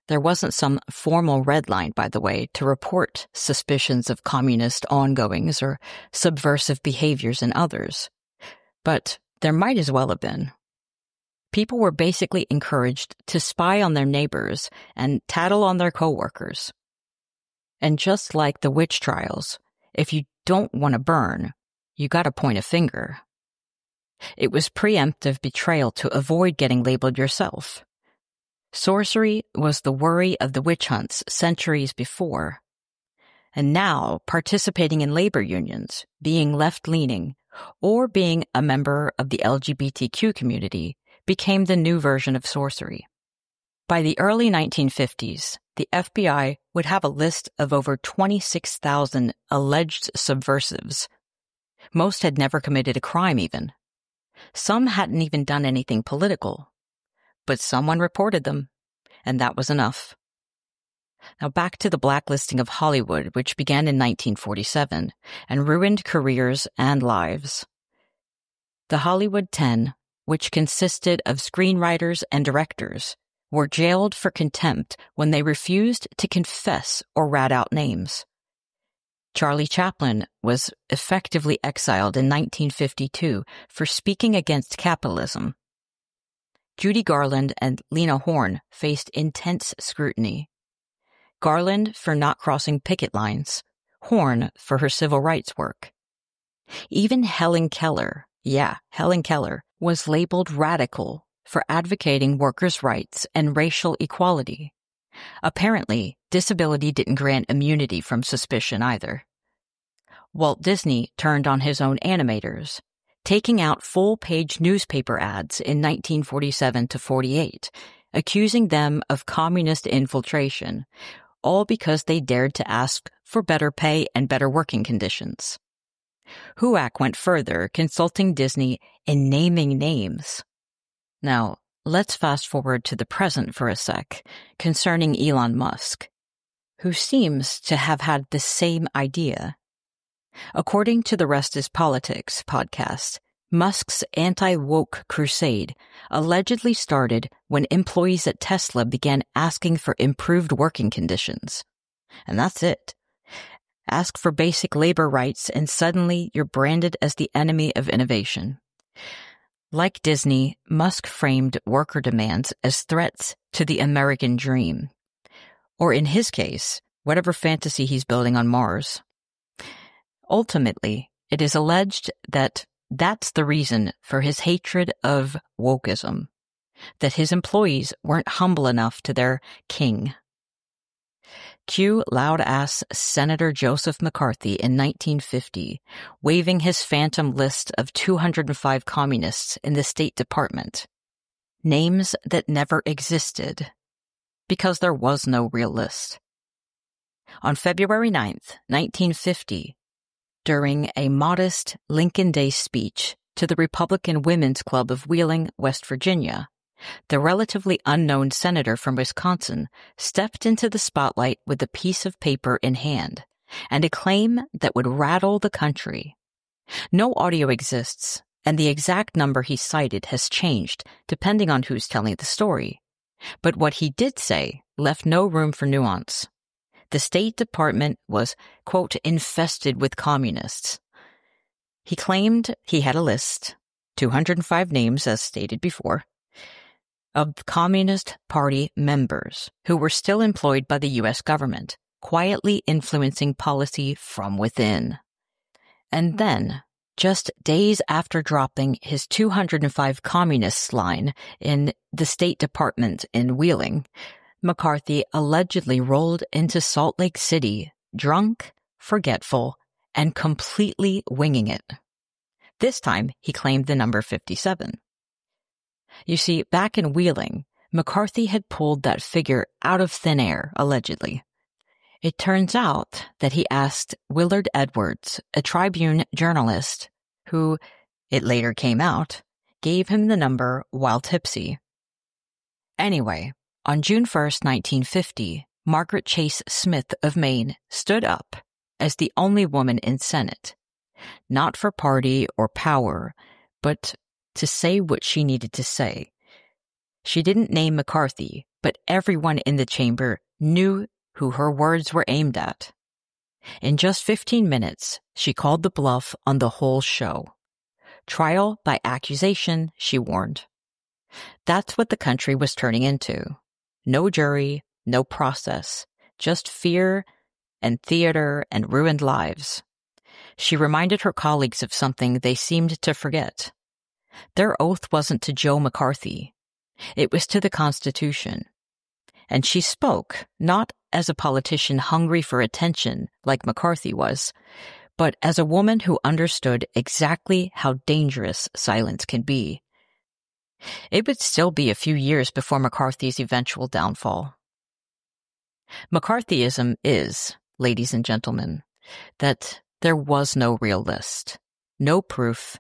There wasn't some formal red line, by the way, to report suspicions of communist ongoings or subversive behaviors in others. But there might as well have been. People were basically encouraged to spy on their neighbors and tattle on their coworkers. And just like the witch trials, if you don't want to burn, you gotta point a finger. It was preemptive betrayal to avoid getting labeled yourself. Sorcery was the worry of the witch hunts centuries before. And now, participating in labor unions, being left-leaning, or being a member of the LGBTQ community became the new version of sorcery. By the early 1950s, the FBI would have a list of over 26,000 alleged subversives. Most had never committed a crime even. Some hadn't even done anything political. But someone reported them, and that was enough. Now back to the blacklisting of Hollywood, which began in 1947 and ruined careers and lives. The Hollywood 10, which consisted of screenwriters and directors, were jailed for contempt when they refused to confess or rat out names. Charlie Chaplin was effectively exiled in 1952 for speaking against capitalism. Judy Garland and Lena Horne faced intense scrutiny. Garland for not crossing picket lines, Horne for her civil rights work. Even Helen Keller, was labeled radical for advocating workers' rights and racial equality. Apparently, disability didn't grant immunity from suspicion either. Walt Disney turned on his own animators, taking out full-page newspaper ads in 1947 to 48, accusing them of communist infiltration, all because they dared to ask for better pay and better working conditions. HUAC went further, consulting Disney in naming names. Now, let's fast forward to the present for a sec, concerning Elon Musk, who seems to have had the same idea. According to the Rest is Politics podcast, Musk's anti-woke crusade allegedly started when employees at Tesla began asking for improved working conditions. And that's it. Ask for basic labor rights and suddenly you're branded as the enemy of innovation. Like Disney, Musk framed worker demands as threats to the American dream. Or in his case, whatever fantasy he's building on Mars. Ultimately, it is alleged that that's the reason for his hatred of wokeism, that his employees weren't humble enough to their king. Cue loud-ass Senator Joseph McCarthy in 1950, waving his phantom list of 205 communists in the State Department. Names that never existed, because there was no real list. On February 9th, 1950, during a modest Lincoln Day speech to the Republican Women's Club of Wheeling, West Virginia, the relatively unknown senator from Wisconsin stepped into the spotlight with a piece of paper in hand and a claim that would rattle the country. No audio exists, and the exact number he cited has changed depending on who's telling the story. But what he did say left no room for nuance. The State Department was, quote, infested with communists. He claimed he had a list, 205 names as stated before, of Communist Party members who were still employed by the U.S. government, quietly influencing policy from within. And then, just days after dropping his 205 communists line in the State Department in Wheeling, McCarthy allegedly rolled into Salt Lake City, drunk, forgetful, and completely winging it. This time, he claimed the number 57. You see, back in Wheeling, McCarthy had pulled that figure out of thin air, allegedly. It turns out that he asked Willard Edwards, a Tribune journalist, who, it later came out, gave him the number while tipsy. Anyway, on June 1st, 1950, Margaret Chase Smith of Maine stood up as the only woman in Senate, not for party or power, but to say what she needed to say. She didn't name McCarthy, but everyone in the chamber knew who her words were aimed at. In just 15 minutes, she called the bluff on the whole show. Trial by accusation, she warned. That's what the country was turning into. No jury, no process, just fear and theater and ruined lives. She reminded her colleagues of something they seemed to forget. Their oath wasn't to Joe McCarthy. It was to the Constitution. And she spoke, not as a politician hungry for attention like McCarthy was, but as a woman who understood exactly how dangerous silence can be. It would still be a few years before McCarthy's eventual downfall. McCarthyism is, ladies and gentlemen, that there was no real list, no proof,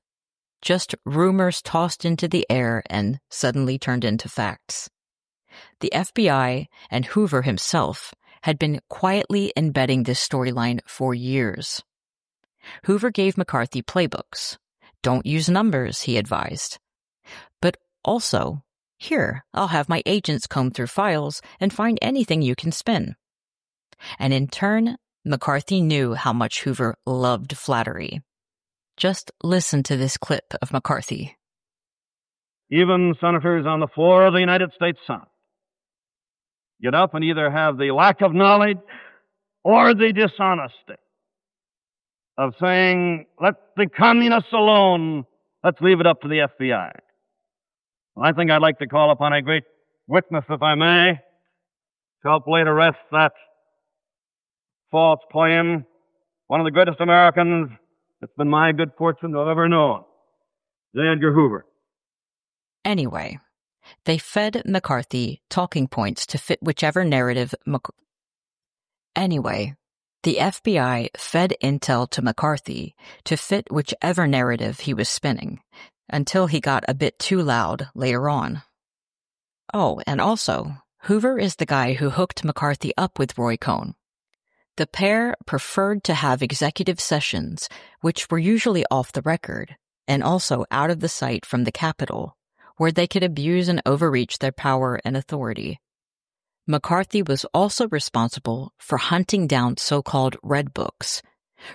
just rumors tossed into the air and suddenly turned into facts. The FBI and Hoover himself had been quietly embedding this storyline for years. Hoover gave McCarthy playbooks. Don't use numbers, he advised. But also, here, I'll have my agents comb through files and find anything you can spin. And in turn, McCarthy knew how much Hoover loved flattery. Just listen to this clip of McCarthy. Even senators on the floor of the United States Senate get up and either have the lack of knowledge or the dishonesty of saying, let the communists alone, let's leave it up to the FBI. Well, I think I'd like to call upon a great witness, if I may, to help lay to rest that false claim. One of the greatest Americans it's been my good fortune to have ever known, J. Edgar Hoover. Anyway, they fed McCarthy talking points to fit whichever narrative Anyway, the FBI fed intel to McCarthy to fit whichever narrative he was spinning, until he got a bit too loud later on. Oh, and also, Hoover is the guy who hooked McCarthy up with Roy Cohn. The pair preferred to have executive sessions, which were usually off the record, and also out of the sight from the Capitol, where they could abuse and overreach their power and authority. McCarthy was also responsible for hunting down so-called red books,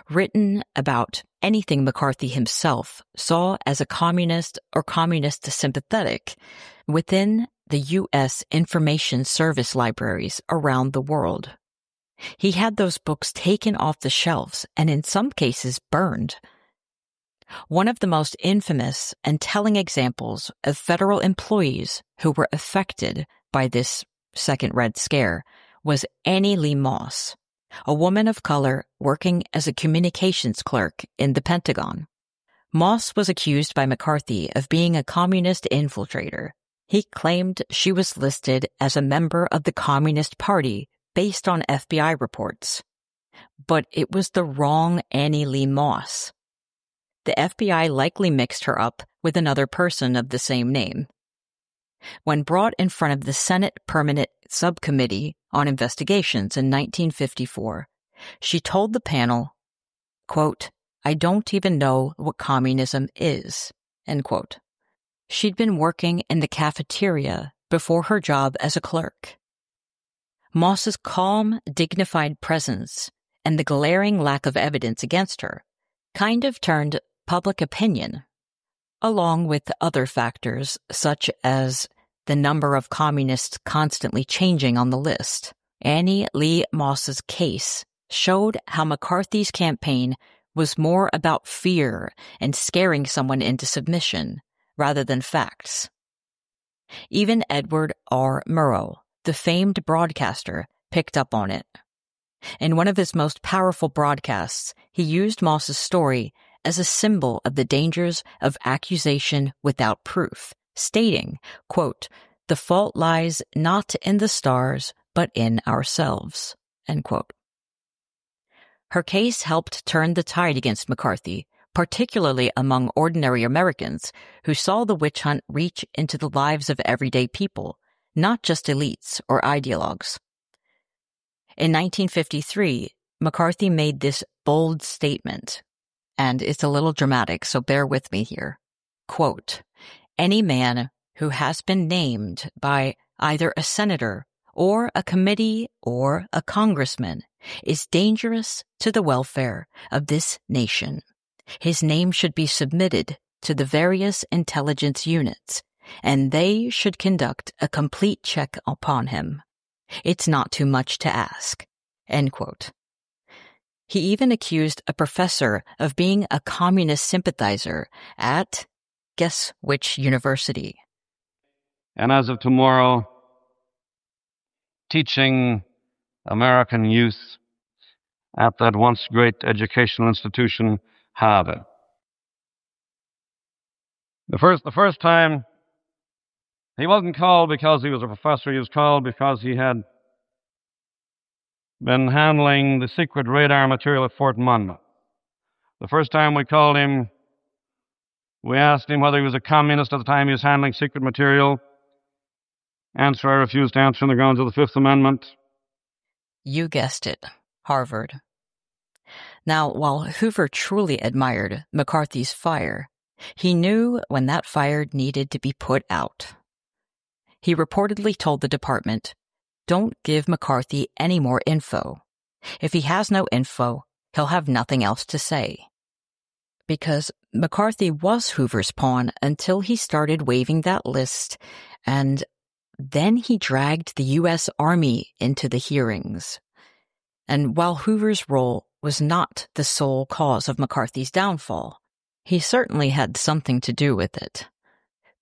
written about anything McCarthy himself saw as a communist or communist sympathetic within the U.S. Information Service libraries around the world. He had those books taken off the shelves and in some cases burned. One of the most infamous and telling examples of federal employees who were affected by this second Red Scare was Annie Lee Moss, a woman of color working as a communications clerk in the Pentagon. Moss was accused by McCarthy of being a communist infiltrator. He claimed she was listed as a member of the Communist Party based on FBI reports. But it was the wrong Annie Lee Moss. The FBI likely mixed her up with another person of the same name. When brought in front of the Senate Permanent Subcommittee on Investigations in 1954, she told the panel, quote, "I don't even know what communism is," End quote. She'd been working in the cafeteria before her job as a clerk. Moss's calm, dignified presence and the glaring lack of evidence against her kind of turned public opinion, along with other factors such as the number of communists constantly changing on the list. Annie Lee Moss's case showed how McCarthy's campaign was more about fear and scaring someone into submission rather than facts. Even Edward R. Murrow, the famed broadcaster, picked up on it. In one of his most powerful broadcasts, he used Moss's story as a symbol of the dangers of accusation without proof, stating, quote, "The fault lies not in the stars, but in ourselves," end quote. Her case helped turn the tide against McCarthy, particularly among ordinary Americans who saw the witch hunt reach into the lives of everyday people, not just elites or ideologues. In 1953, McCarthy made this bold statement, and it's a little dramatic, so bear with me here. Quote, "Any man who has been named by either a senator or a committee or a congressman is dangerous to the welfare of this nation. His name should be submitted to the various intelligence units, and they should conduct a complete check upon him. It's not too much to ask." End quote. He even accused a professor of being a communist sympathizer at, guess which university? And as of tomorrow, teaching American youth at that once great educational institution, Harvard. The first time, he wasn't called because he was a professor. He was called because he had been handling the secret radar material at Fort Monmouth. The first time we called him, we asked him whether he was a communist at the time he was handling secret material. Answer, I refused to answer on the grounds of the Fifth Amendment. You guessed it, Harvard. Now, while Hoover truly admired McCarthy's fire, he knew when that fire needed to be put out. He reportedly told the department, "Don't give McCarthy any more info. If he has no info, he'll have nothing else to say." Because McCarthy was Hoover's pawn until he started waving that list, and then he dragged the U.S. Army into the hearings. And while Hoover's role was not the sole cause of McCarthy's downfall, he certainly had something to do with it.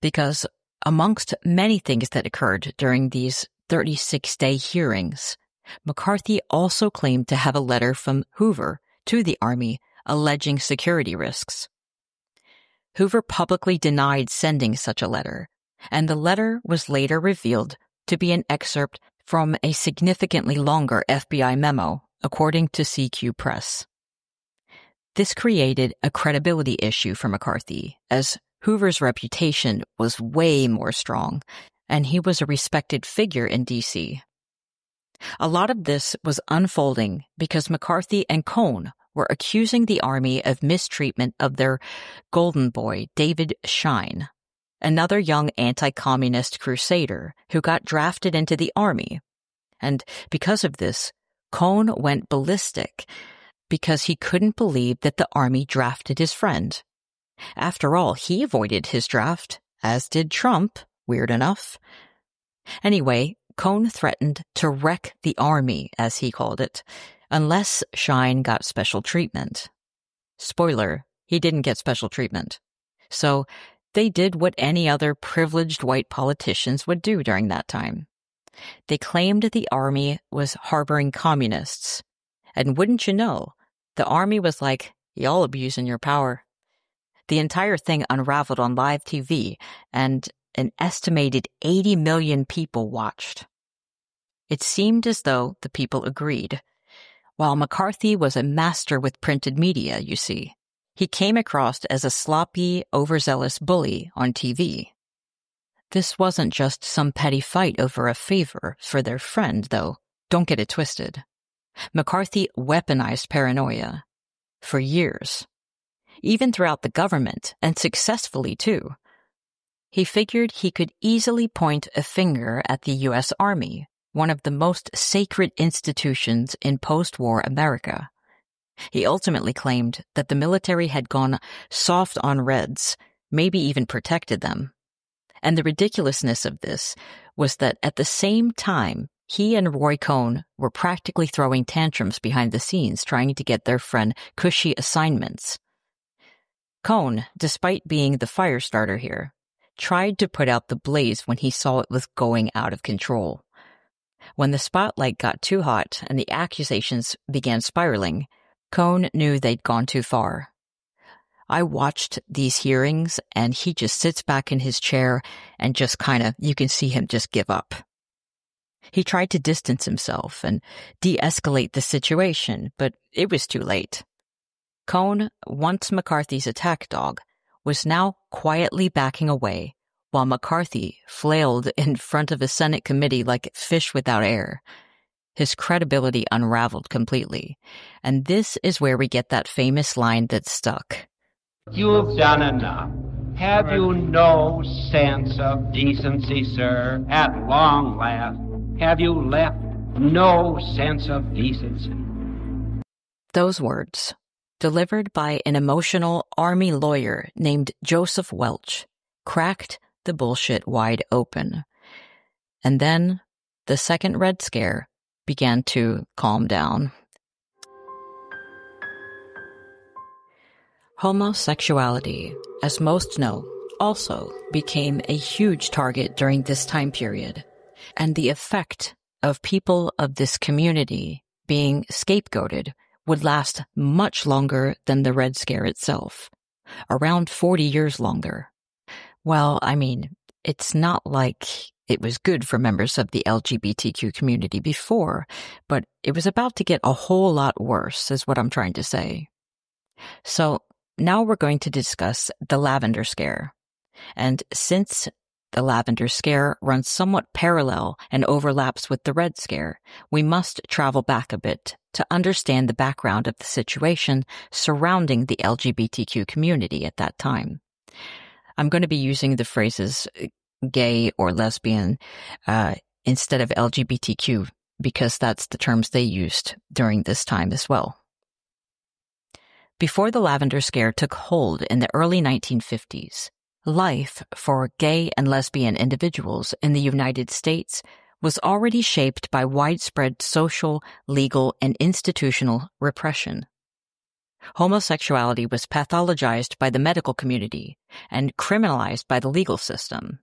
Because amongst many things that occurred during these 36-day hearings, McCarthy also claimed to have a letter from Hoover to the Army alleging security risks. Hoover publicly denied sending such a letter, and the letter was later revealed to be an excerpt from a significantly longer FBI memo, according to CQ Press. This created a credibility issue for McCarthy, as Hoover's reputation was way more strong, and he was a respected figure in D.C. A lot of this was unfolding because McCarthy and Cohn were accusing the Army of mistreatment of their golden boy, David Schein, another young anti-communist crusader who got drafted into the Army. And because of this, Cohn went ballistic because he couldn't believe that the Army drafted his friend. After all, he avoided his draft, as did Trump, weird enough. Anyway, Cohn threatened to wreck the Army, as he called it, unless Schein got special treatment. Spoiler, he didn't get special treatment. So they did what any other privileged white politicians would do during that time. They claimed the Army was harboring communists. And wouldn't you know, the Army was like, y'all abusing your power. The entire thing unraveled on live TV, and an estimated 80 million people watched. It seemed as though the people agreed. While McCarthy was a master with printed media, you see, he came across as a sloppy, overzealous bully on TV. This wasn't just some petty fight over a favor for their friend, though. Don't get it twisted. McCarthy weaponized paranoia. For years. even throughout the government, and successfully too. He figured he could easily point a finger at the U.S. Army, one of the most sacred institutions in post-war America. He ultimately claimed that the military had gone soft on Reds, maybe even protected them. And the ridiculousness of this was that at the same time, he and Roy Cohn were practically throwing tantrums behind the scenes trying to get their friend cushy assignments. Cohn, despite being the fire starter here, tried to put out the blaze when he saw it was going out of control. When the spotlight got too hot and the accusations began spiraling, Cohn knew they'd gone too far. I watched these hearings, and he just sits back in his chair and just you can see him just give up. He tried to distance himself and de-escalate the situation, but it was too late. Cohn, once McCarthy's attack dog, was now quietly backing away, while McCarthy flailed in front of a Senate committee like a fish without air. His credibility unraveled completely, and this is where we get that famous line that stuck. You've done enough. Have you no sense of decency, sir? At long last, have you left no sense of decency? Those words, delivered by an emotional Army lawyer named Joseph Welch, cracked the bullshit wide open. And then the second Red Scare began to calm down. Homosexuality, as most know, also became a huge target during this time period, and the effect of people of this community being scapegoated would last much longer than the Red Scare itself, around 40 years longer. Well, I mean, it's not like it was good for members of the LGBTQ community before, but it was about to get a whole lot worse, is what I'm trying to say. So now we're going to discuss the Lavender Scare. And since the Lavender Scare runs somewhat parallel and overlaps with the Red Scare, we must travel back a bit to understand the background of the situation surrounding the LGBTQ community at that time. I'm going to be using the phrases gay or lesbian instead of LGBTQ because that's the terms they used during this time as well. Before the Lavender Scare took hold in the early 1950s, life for gay and lesbian individuals in the United States was already shaped by widespread social, legal, and institutional repression. Homosexuality was pathologized by the medical community and criminalized by the legal system.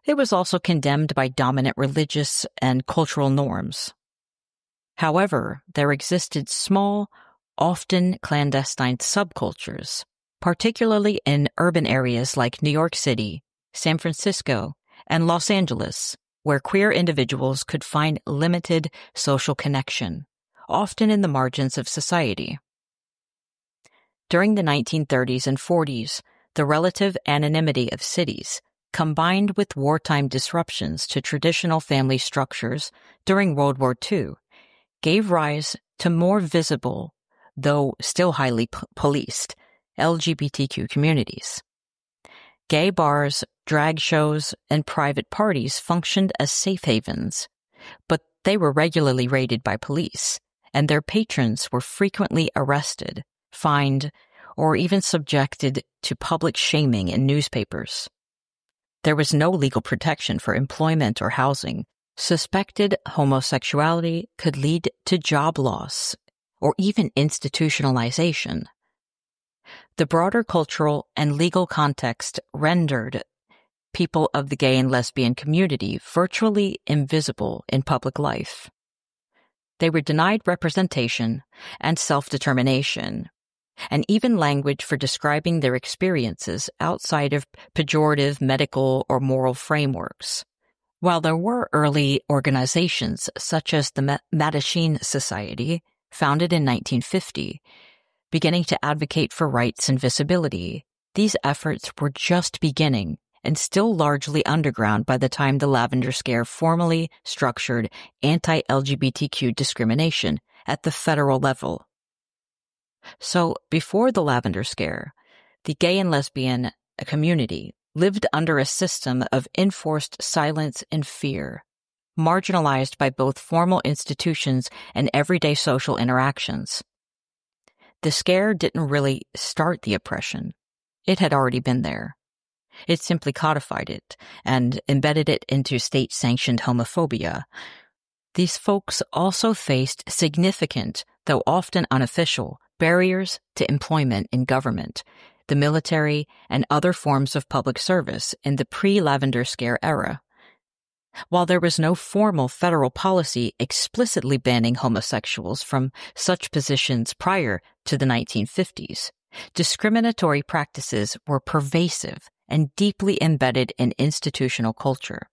It was also condemned by dominant religious and cultural norms. However, there existed small, often clandestine subcultures, particularly in urban areas like New York City, San Francisco, and Los Angeles, where queer individuals could find limited social connection, often in the margins of society. During the 1930s and 40s, the relative anonymity of cities, combined with wartime disruptions to traditional family structures during World War II, gave rise to more visible, though still highly policed, LGBTQ communities. Gay bars, drag shows, and private parties functioned as safe havens, but they were regularly raided by police, and their patrons were frequently arrested, fined, or even subjected to public shaming in newspapers. There was no legal protection for employment or housing. Suspected homosexuality could lead to job loss or even institutionalization. The broader cultural and legal context rendered people of the gay and lesbian community virtually invisible in public life. They were denied representation and self-determination, and even language for describing their experiences outside of pejorative medical or moral frameworks. While there were early organizations such as the Mattachine Society, founded in 1950, beginning to advocate for rights and visibility, these efforts were just beginning and still largely underground by the time the Lavender Scare formally structured anti-LGBTQ discrimination at the federal level. So, before the Lavender Scare, the gay and lesbian community lived under a system of enforced silence and fear, marginalized by both formal institutions and everyday social interactions. The scare didn't really start the oppression. It had already been there. It simply codified it and embedded it into state-sanctioned homophobia. These folks also faced significant, though often unofficial, barriers to employment in government, the military, and other forms of public service in the pre-Lavender Scare era. While there was no formal federal policy explicitly banning homosexuals from such positions prior to the 1950s, discriminatory practices were pervasive and deeply embedded in institutional culture.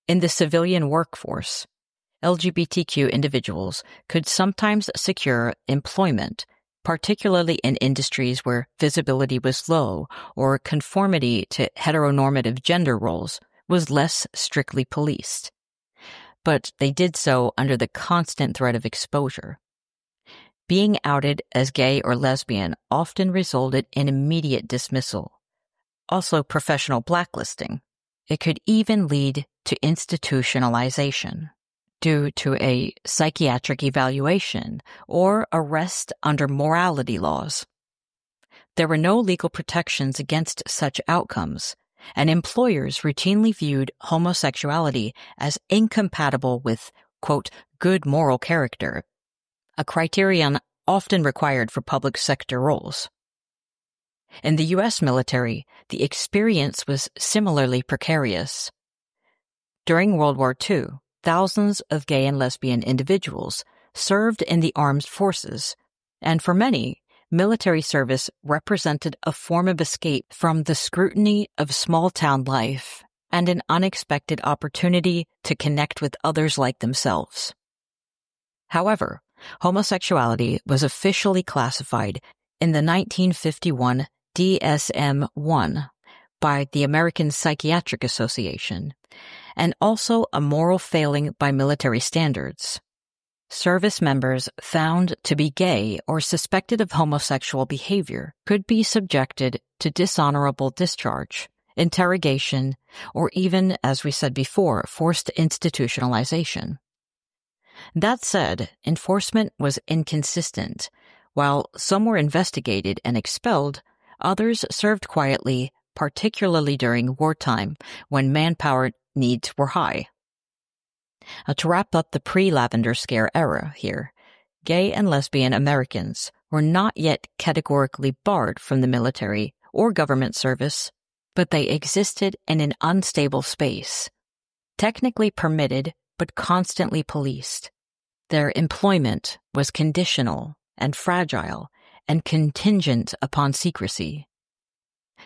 In the civilian workforce, LGBTQ individuals could sometimes secure employment, particularly in industries where visibility was low or conformity to heteronormative gender roles was less strictly policed. But they did so under the constant threat of exposure. Being outed as gay or lesbian often resulted in immediate dismissal, also professional blacklisting. It could even lead to institutionalization due to a psychiatric evaluation or arrest under morality laws. There were no legal protections against such outcomes, and employers routinely viewed homosexuality as incompatible with, quote, good moral character, a criterion often required for public sector roles. In the U.S. military, the experience was similarly precarious. During World War II, thousands of gay and lesbian individuals served in the armed forces, and for many, military service represented a form of escape from the scrutiny of small-town life and an unexpected opportunity to connect with others like themselves. However, homosexuality was officially classified in the 1951 DSM-1 by the American Psychiatric Association, and also a moral failing by military standards. Service members found to be gay or suspected of homosexual behavior could be subjected to dishonorable discharge, interrogation, or even, as we said before, forced institutionalization. That said, enforcement was inconsistent. While some were investigated and expelled, others served quietly, particularly during wartime when manpower needs were high. To wrap up the pre-Lavender Scare era here, gay and lesbian Americans were not yet categorically barred from the military or government service, but they existed in an unstable space, technically permitted but constantly policed. Their employment was conditional and fragile and contingent upon secrecy.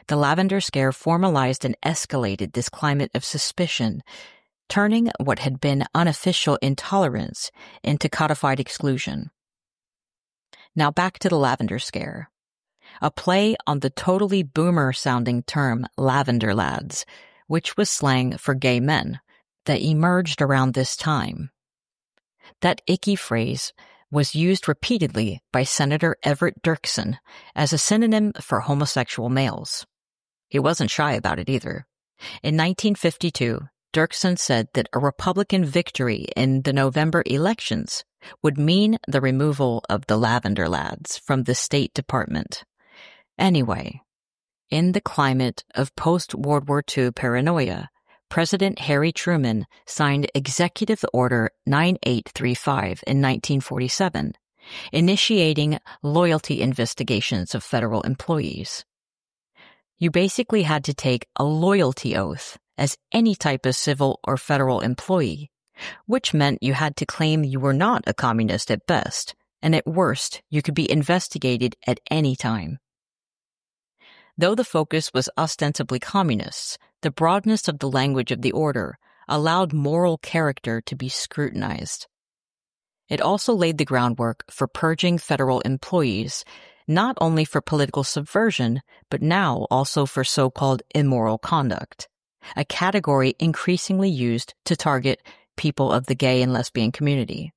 The Lavender Scare formalized and escalated this climate of suspicion, turning what had been unofficial intolerance into codified exclusion. Now back to the Lavender Scare, a play on the totally boomer-sounding term lavender lads, which was slang for gay men, that emerged around this time. That icky phrase was used repeatedly by Senator Everett Dirksen as a synonym for homosexual males. He wasn't shy about it either. In 1952, Dirksen said that a Republican victory in the November elections would mean the removal of the Lavender Lads from the State Department. Anyway, in the climate of post-World War II paranoia, President Harry Truman signed Executive Order 9835 in 1947, initiating loyalty investigations of federal employees. You basically had to take a loyalty oath as any type of civil or federal employee, which meant you had to claim you were not a communist at best, and at worst, you could be investigated at any time. Though the focus was ostensibly communists, the broadness of the language of the order allowed moral character to be scrutinized. It also laid the groundwork for purging federal employees, not only for political subversion, but now also for so-called immoral conduct, a category increasingly used to target people of the gay and lesbian community.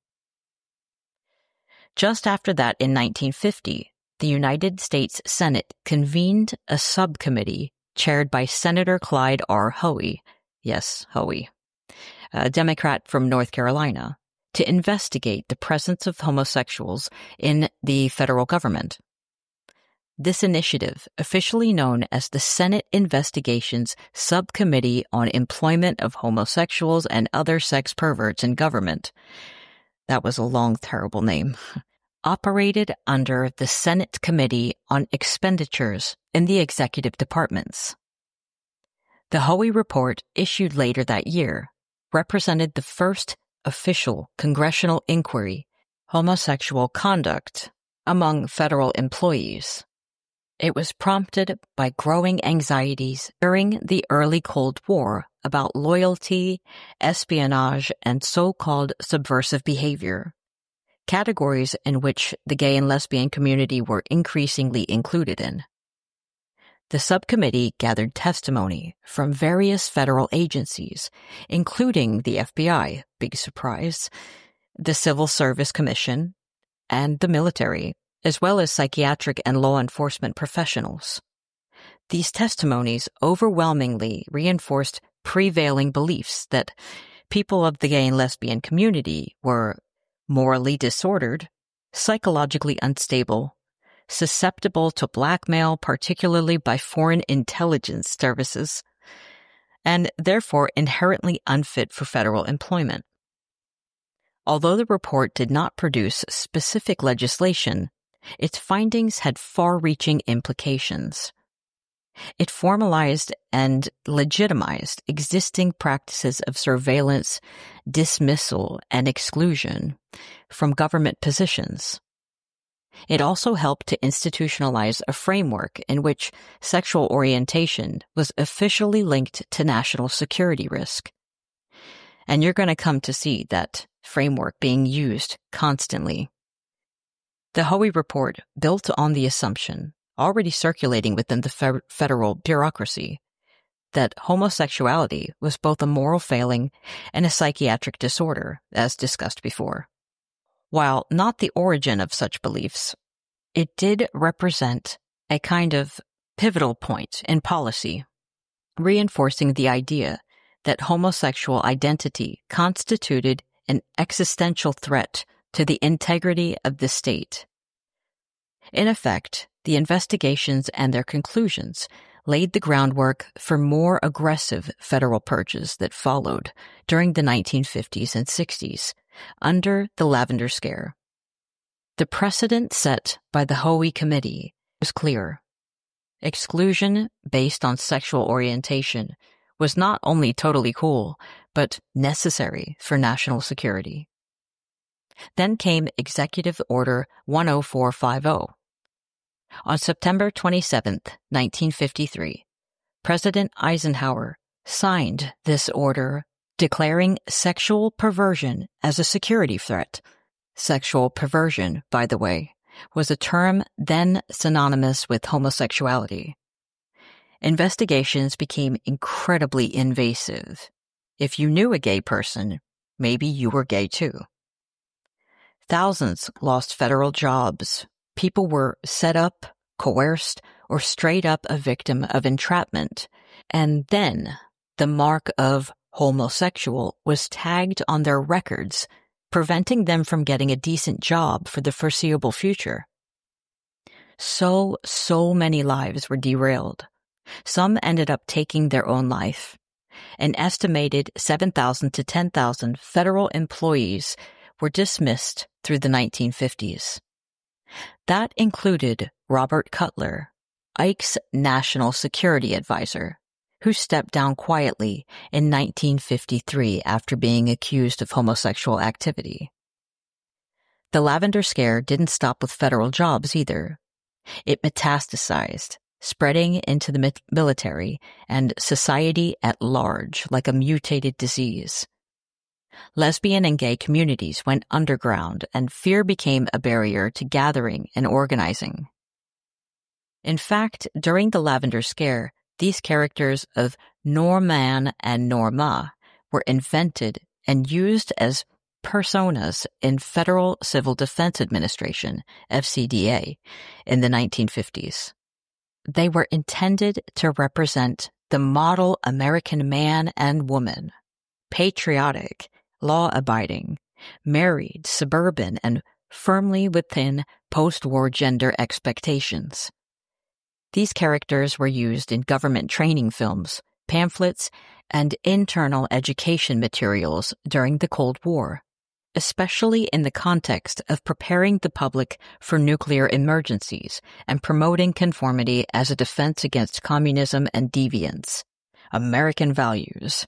Just after that, in 1950, the United States Senate convened a subcommittee chaired by Senator Clyde R. Hoey, yes, Hoey, a Democrat from North Carolina, to investigate the presence of homosexuals in the federal government. This initiative, officially known as the Senate Investigations Subcommittee on Employment of Homosexuals and Other Sex Perverts in Government, that was a long, terrible name, operated under the Senate Committee on Expenditures in the Executive Departments. The Hoey Report, issued later that year, represented the first official congressional inquiry homosexual conduct among federal employees. It was prompted by growing anxieties during the early Cold War about loyalty, espionage, and so-called subversive behavior, categories in which the gay and lesbian community were increasingly included in. The subcommittee gathered testimony from various federal agencies, including the FBI, big surprise, the Civil Service Commission, and the military, as well as psychiatric and law enforcement professionals. These testimonies overwhelmingly reinforced prevailing beliefs that people of the gay and lesbian community were morally disordered, psychologically unstable, susceptible to blackmail, particularly by foreign intelligence services, and therefore inherently unfit for federal employment. Although the report did not produce specific legislation, its findings had far-reaching implications. It formalized and legitimized existing practices of surveillance, dismissal, and exclusion from government positions. It also helped to institutionalize a framework in which sexual orientation was officially linked to national security risk. And you're going to come to see that framework being used constantly. The Hoey Report built on the assumption, already circulating within the federal bureaucracy, that homosexuality was both a moral failing and a psychiatric disorder, as discussed before. While not the origin of such beliefs, it did represent a kind of pivotal point in policy, reinforcing the idea that homosexual identity constituted an existential threat to the integrity of the state. In effect, the investigations and their conclusions laid the groundwork for more aggressive federal purges that followed during the 1950s and 60s under the Lavender Scare. The precedent set by the Hoey Committee was clear. Exclusion based on sexual orientation was not only totally cool, but necessary for national security. Then came Executive Order 10450. On September 27, 1953, President Eisenhower signed this order declaring sexual perversion as a security threat. Sexual perversion, by the way, was a term then synonymous with homosexuality. Investigations became incredibly invasive. If you knew a gay person, maybe you were gay too. Thousands lost federal jobs. People were set up, coerced, or straight up a victim of entrapment. And then the mark of homosexual was tagged on their records, preventing them from getting a decent job for the foreseeable future. So many lives were derailed. Some ended up taking their own life. An estimated 7,000 to 10,000 federal employees were dismissed through the 1950s. That included Robert Cutler, Ike's national security advisor, who stepped down quietly in 1953 after being accused of homosexual activity. The Lavender Scare didn't stop with federal jobs either. It metastasized, spreading into the military and society at large like a mutated disease. Lesbian and gay communities went underground, and fear became a barrier to gathering and organizing. In fact, during the Lavender Scare, these characters of Norman and Norma were invented and used as personas in Federal Civil Defense Administration, FCDA, in the 1950s. They were intended to represent the model American man and woman, patriotic, law-abiding, married, suburban, and firmly within post-war gender expectations. These characters were used in government training films, pamphlets, and internal education materials during the Cold War, especially in the context of preparing the public for nuclear emergencies and promoting conformity as a defense against communism and deviance, American values.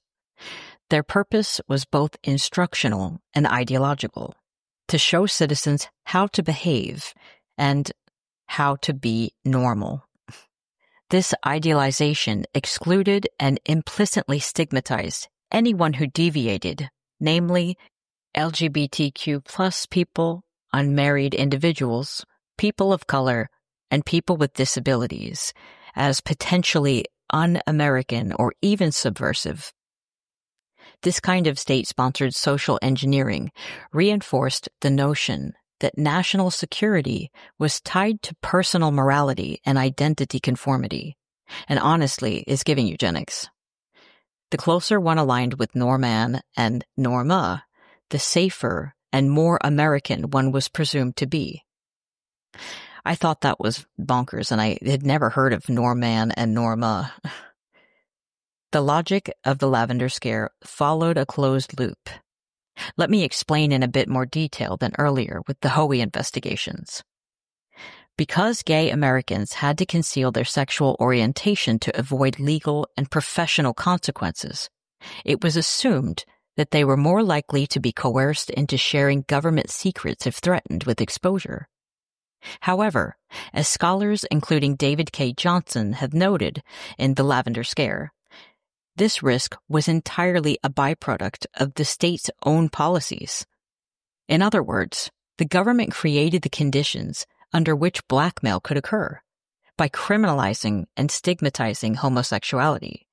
Their purpose was both instructional and ideological, to show citizens how to behave and how to be normal. This idealization excluded and implicitly stigmatized anyone who deviated, namely LGBTQ plus people, unmarried individuals, people of color, and people with disabilities, as potentially un-American or even subversive. This kind of state-sponsored social engineering reinforced the notion that national security was tied to personal morality and identity conformity, and honestly is giving eugenics. The closer one aligned with Norman and Norma, the safer and more American one was presumed to be. I thought that was bonkers, and I had never heard of Norman and Norma. The logic of the Lavender Scare followed a closed loop. Let me explain in a bit more detail than earlier with the Hoey investigations. Because gay Americans had to conceal their sexual orientation to avoid legal and professional consequences, it was assumed that they were more likely to be coerced into sharing government secrets if threatened with exposure. However, as scholars including David K. Johnson have noted in The Lavender Scare, this risk was entirely a byproduct of the state's own policies. In other words, the government created the conditions under which blackmail could occur by criminalizing and stigmatizing homosexuality,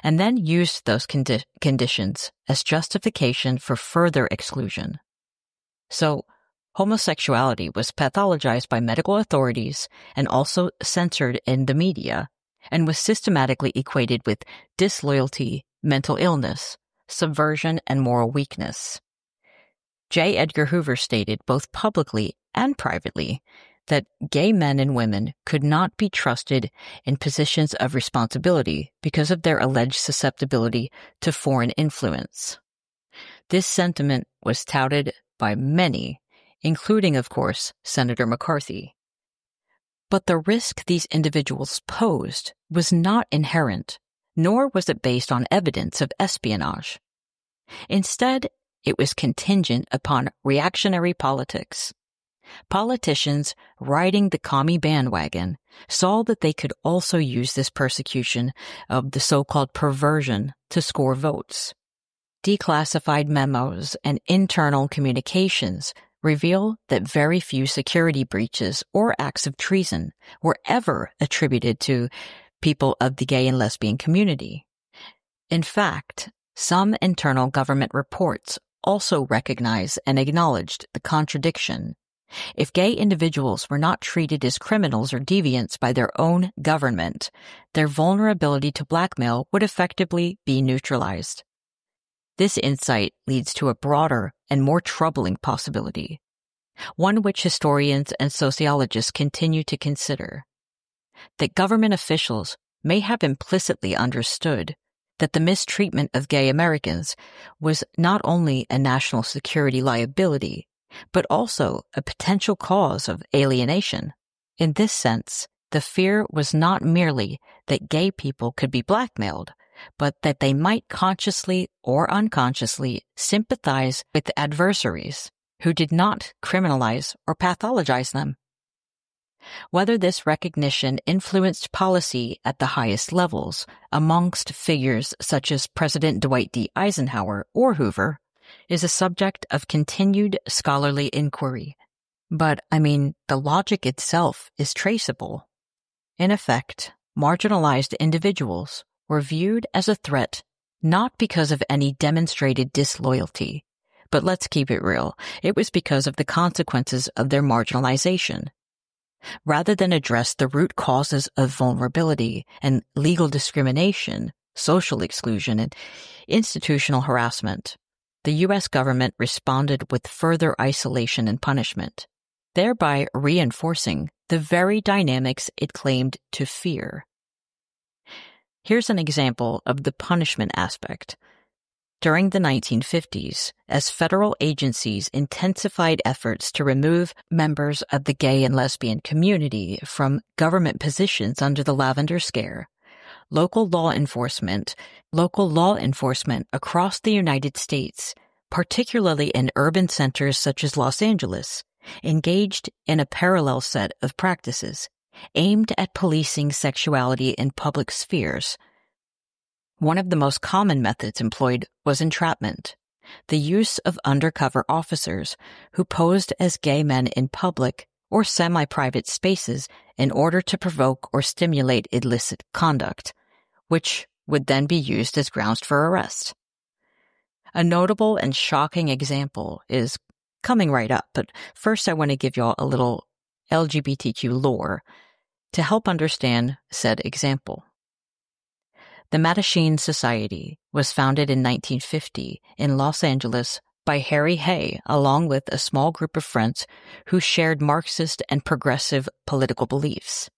and then used those conditions as justification for further exclusion. So, homosexuality was pathologized by medical authorities and also censored in the media, and was systematically equated with disloyalty, mental illness, subversion, and moral weakness. J. Edgar Hoover stated both publicly and privately that gay men and women could not be trusted in positions of responsibility because of their alleged susceptibility to foreign influence. This sentiment was touted by many, including, of course, Senator McCarthy. But the risk these individuals posed was not inherent, nor was it based on evidence of espionage. Instead, it was contingent upon reactionary politics. Politicians riding the commie bandwagon saw that they could also use this persecution of the so-called perversion to score votes. Declassified memos and internal communications reveal that very few security breaches or acts of treason were ever attributed to people of the gay and lesbian community. In fact, some internal government reports also recognize and acknowledged the contradiction. If gay individuals were not treated as criminals or deviants by their own government, their vulnerability to blackmail would effectively be neutralized. This insight leads to a broader and more troubling possibility, one which historians and sociologists continue to consider, that government officials may have implicitly understood that the mistreatment of gay Americans was not only a national security liability, but also a potential cause of alienation. In this sense, the fear was not merely that gay people could be blackmailed, but that they might consciously or unconsciously sympathize with adversaries who did not criminalize or pathologize them. Whether this recognition influenced policy at the highest levels amongst figures such as President Dwight D. Eisenhower or Hoover is a subject of continued scholarly inquiry. But, the logic itself is traceable. In effect, marginalized individuals were viewed as a threat not because of any demonstrated disloyalty, But let's keep it real. It was because of the consequences of their marginalization. Rather than address the root causes of vulnerability and legal discrimination, social exclusion, and institutional harassment, the U.S. government responded with further isolation and punishment, thereby reinforcing the very dynamics it claimed to fear. Here's an example of the punishment aspect. During the 1950s, as federal agencies intensified efforts to remove members of the gay and lesbian community from government positions under the Lavender Scare, local law enforcement across the United States, particularly in urban centers such as Los Angeles, engaged in a parallel set of practices aimed at policing sexuality in public spheres. One of the most common methods employed was entrapment, the use of undercover officers who posed as gay men in public or semi-private spaces in order to provoke or stimulate illicit conduct, which would then be used as grounds for arrest. A notable and shocking example is coming right up, but first I want to give y'all a little LGBTQ lore to help understand said example. The Mattachine Society was founded in 1950 in Los Angeles by Harry Hay, along with a small group of friends who shared Marxist and progressive political beliefs.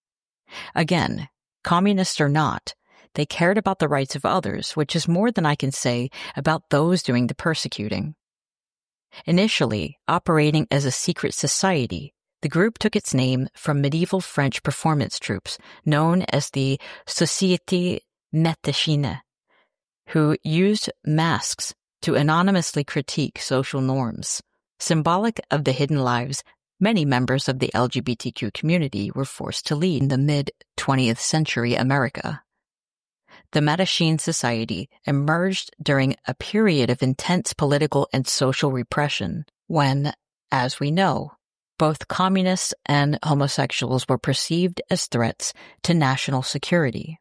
Again, communist or not, they cared about the rights of others, which is more than I can say about those doing the persecuting. Initially, operating as a secret society, the group took its name from medieval French performance troupes known as the Société Mattachine, who used masks to anonymously critique social norms, symbolic of the hidden lives many members of the LGBTQ community were forced to lead in the mid-20th century America. The Mattachine Society emerged during a period of intense political and social repression when, as we know, both communists and homosexuals were perceived as threats to national security.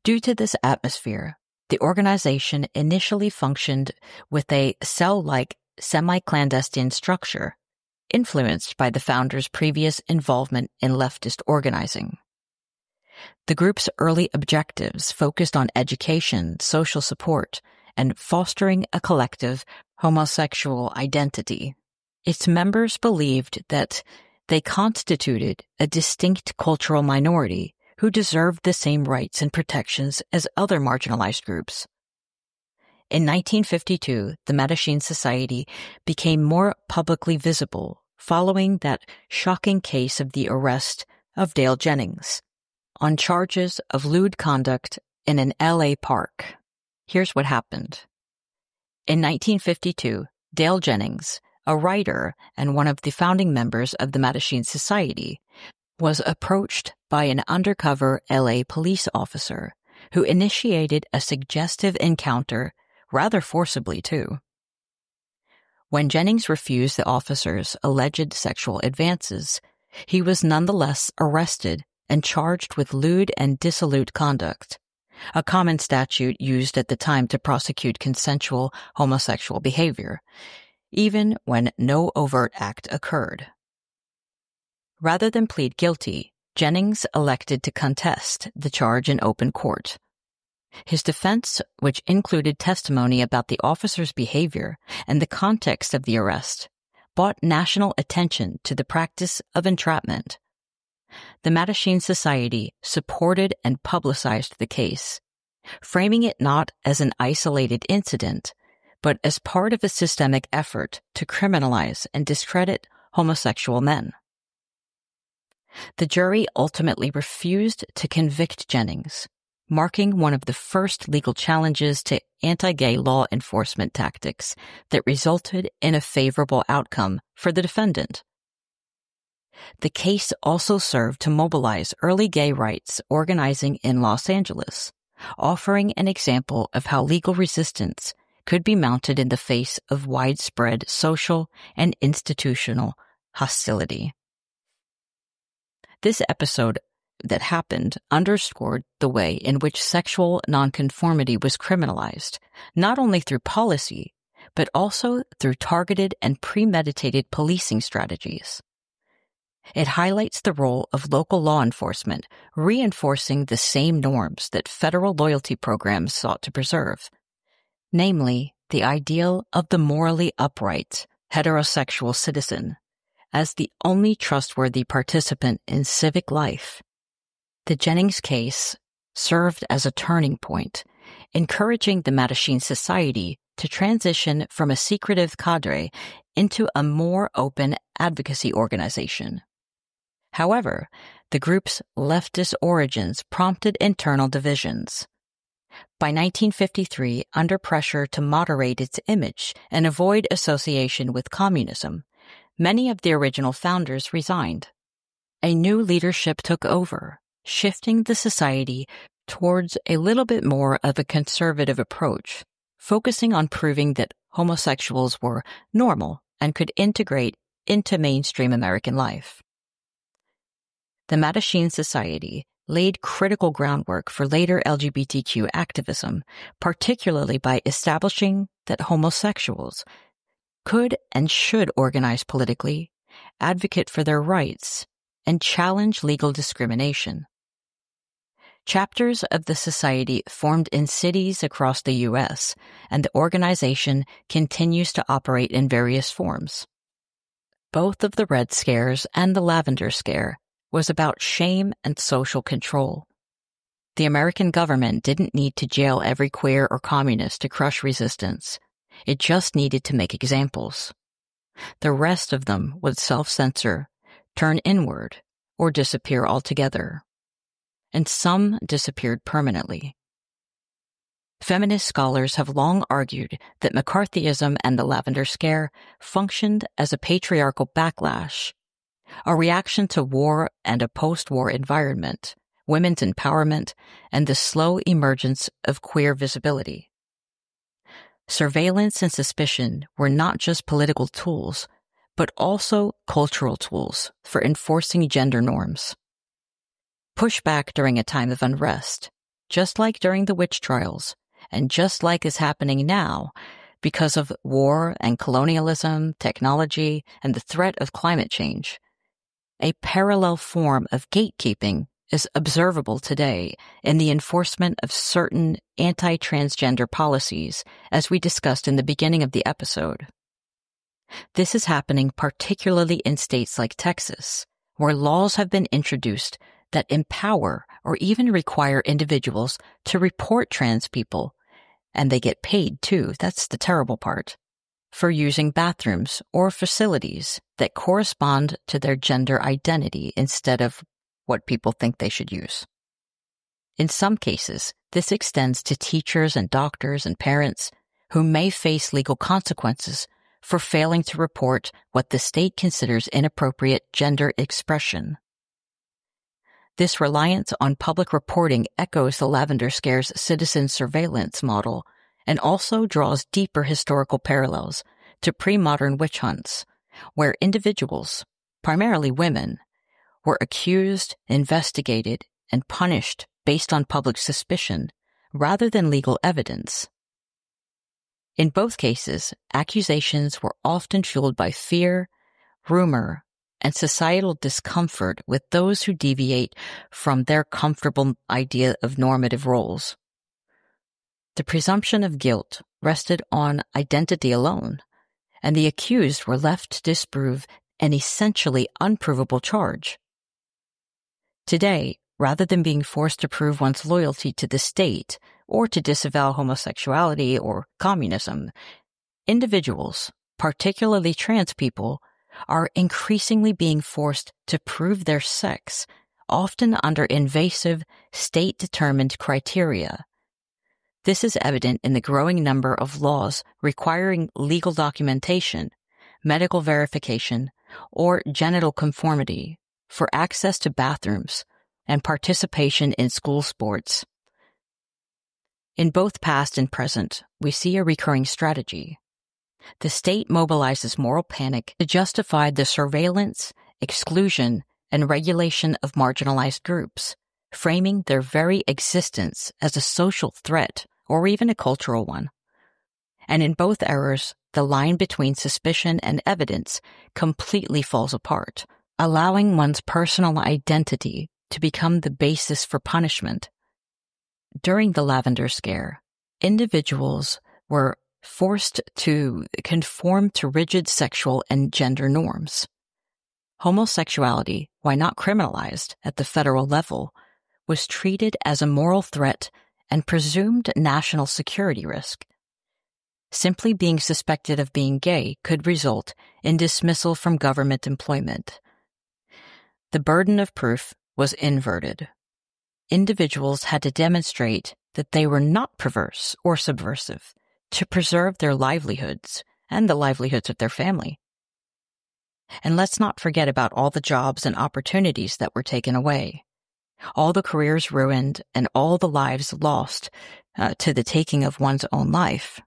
Due to this atmosphere, the organization initially functioned with a cell-like semi-clandestine structure, influenced by the founders' previous involvement in leftist organizing. The group's early objectives focused on education, social support, and fostering a collective homosexual identity. Its members believed that they constituted a distinct cultural minority who deserved the same rights and protections as other marginalized groups. In 1952, the Mattachine Society became more publicly visible following that shocking case of the arrest of Dale Jennings on charges of lewd conduct in an LA park. Here's what happened. In 1952, Dale Jennings, a writer and one of the founding members of the Mattachine Society, was approached by an undercover LA police officer who initiated a suggestive encounter, rather forcibly too. When Jennings refused the officer's alleged sexual advances, he was nonetheless arrested and charged with lewd and dissolute conduct, a common statute used at the time to prosecute consensual homosexual behavior, even when no overt act occurred. Rather than plead guilty, Jennings elected to contest the charge in open court. His defense, which included testimony about the officer's behavior and the context of the arrest, brought national attention to the practice of entrapment. The Mattachine Society supported and publicized the case, framing it not as an isolated incident, but as part of a systemic effort to criminalize and discredit homosexual men. The jury ultimately refused to convict Jennings, marking one of the first legal challenges to anti-gay law enforcement tactics that resulted in a favorable outcome for the defendant. The case also served to mobilize early gay rights organizing in Los Angeles, offering an example of how legal resistance could be mounted in the face of widespread social and institutional hostility. This episode that happened underscored the way in which sexual nonconformity was criminalized, not only through policy, but also through targeted and premeditated policing strategies. It highlights the role of local law enforcement, reinforcing the same norms that federal loyalty programs sought to preserve, namely the ideal of the morally upright, heterosexual citizen as the only trustworthy participant in civic life. The Jennings case served as a turning point, encouraging the Mattachine Society to transition from a secretive cadre into a more open advocacy organization. However, the group's leftist origins prompted internal divisions. By 1953, under pressure to moderate its image and avoid association with communism, many of the original founders resigned. A new leadership took over, shifting the society towards a little bit more of a conservative approach, focusing on proving that homosexuals were normal and could integrate into mainstream American life. The Mattachine Society laid critical groundwork for later LGBTQ activism, particularly by establishing that homosexuals could and should organize politically, advocate for their rights, and challenge legal discrimination. Chapters of the society formed in cities across the U.S., and the organization continues to operate in various forms. Both of the Red Scares and the Lavender Scare was about shame and social control. The American government didn't need to jail every queer or communist to crush resistance. It just needed to make examples. The rest of them would self-censor, turn inward, or disappear altogether. And some disappeared permanently. Feminist scholars have long argued that McCarthyism and the Lavender Scare functioned as a patriarchal backlash, a reaction to war and a post-war environment, women's empowerment, and the slow emergence of queer visibility. Surveillance and suspicion were not just political tools, but also cultural tools for enforcing gender norms. Pushback during a time of unrest, just like during the witch trials, and just like is happening now because of war and colonialism, technology, and the threat of climate change. A parallel form of gatekeeping is observable today in the enforcement of certain anti-transgender policies, as we discussed in the beginning of the episode. This is happening particularly in states like Texas, where laws have been introduced that empower or even require individuals to report trans people, and they get paid too, that's the terrible part, for using bathrooms or facilities that correspond to their gender identity instead of what people think they should use. In some cases, this extends to teachers and doctors and parents who may face legal consequences for failing to report what the state considers inappropriate gender expression. This reliance on public reporting echoes the Lavender Scare's citizen surveillance model and also draws deeper historical parallels to pre-modern witch hunts, where individuals, primarily women, were accused, investigated, and punished based on public suspicion rather than legal evidence. In both cases, accusations were often fueled by fear, rumor, and societal discomfort with those who deviate from their comfortable idea of normative roles. The presumption of guilt rested on identity alone, and the accused were left to disprove an essentially unprovable charge. Today, rather than being forced to prove one's loyalty to the state or to disavow homosexuality or communism, individuals, particularly trans people, are increasingly being forced to prove their sex, often under invasive, state-determined criteria. This is evident in the growing number of laws requiring legal documentation, medical verification, or genital conformity for access to bathrooms and participation in school sports. In both past and present, we see a recurring strategy. The state mobilizes moral panic to justify the surveillance, exclusion, and regulation of marginalized groups, framing their very existence as a social threat or even a cultural one. And in both errors, the line between suspicion and evidence completely falls apart, allowing one's personal identity to become the basis for punishment. During the Lavender Scare, individuals were forced to conform to rigid sexual and gender norms. Homosexuality, while not criminalized at the federal level, was treated as a moral threat and presumed national security risk. Simply being suspected of being gay could result in dismissal from government employment. The burden of proof was inverted. Individuals had to demonstrate that they were not perverse or subversive to preserve their livelihoods and the livelihoods of their family. And let's not forget about all the jobs and opportunities that were taken away, all the careers ruined, and all the lives lost to the taking of one's own life.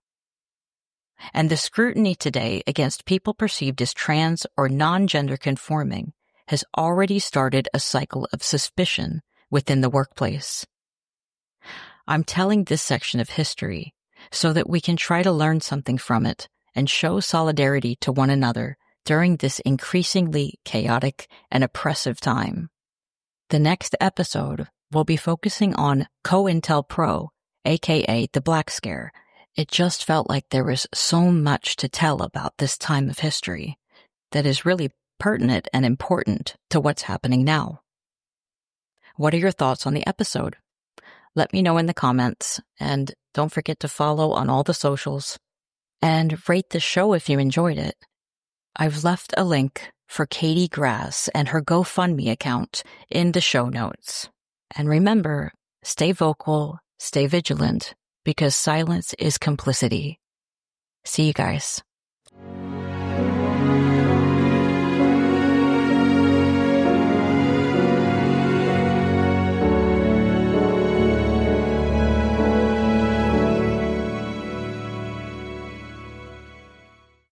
And the scrutiny today against people perceived as trans or non-gender conforming has already started a cycle of suspicion within the workplace. I'm telling this section of history so that we can try to learn something from it and show solidarity to one another during this increasingly chaotic and oppressive time. The next episode will be focusing on COINTELPRO, aka the Black Scare. It just felt like there was so much to tell about this time of history that is really pertinent and important to what's happening now. What are your thoughts on the episode? Let me know in the comments, and don't forget to follow on all the socials and rate the show if you enjoyed it. I've left a link for Katie Grass and her GoFundMe account in the show notes. And remember, stay vocal, stay vigilant, because silence is complicity. See you guys.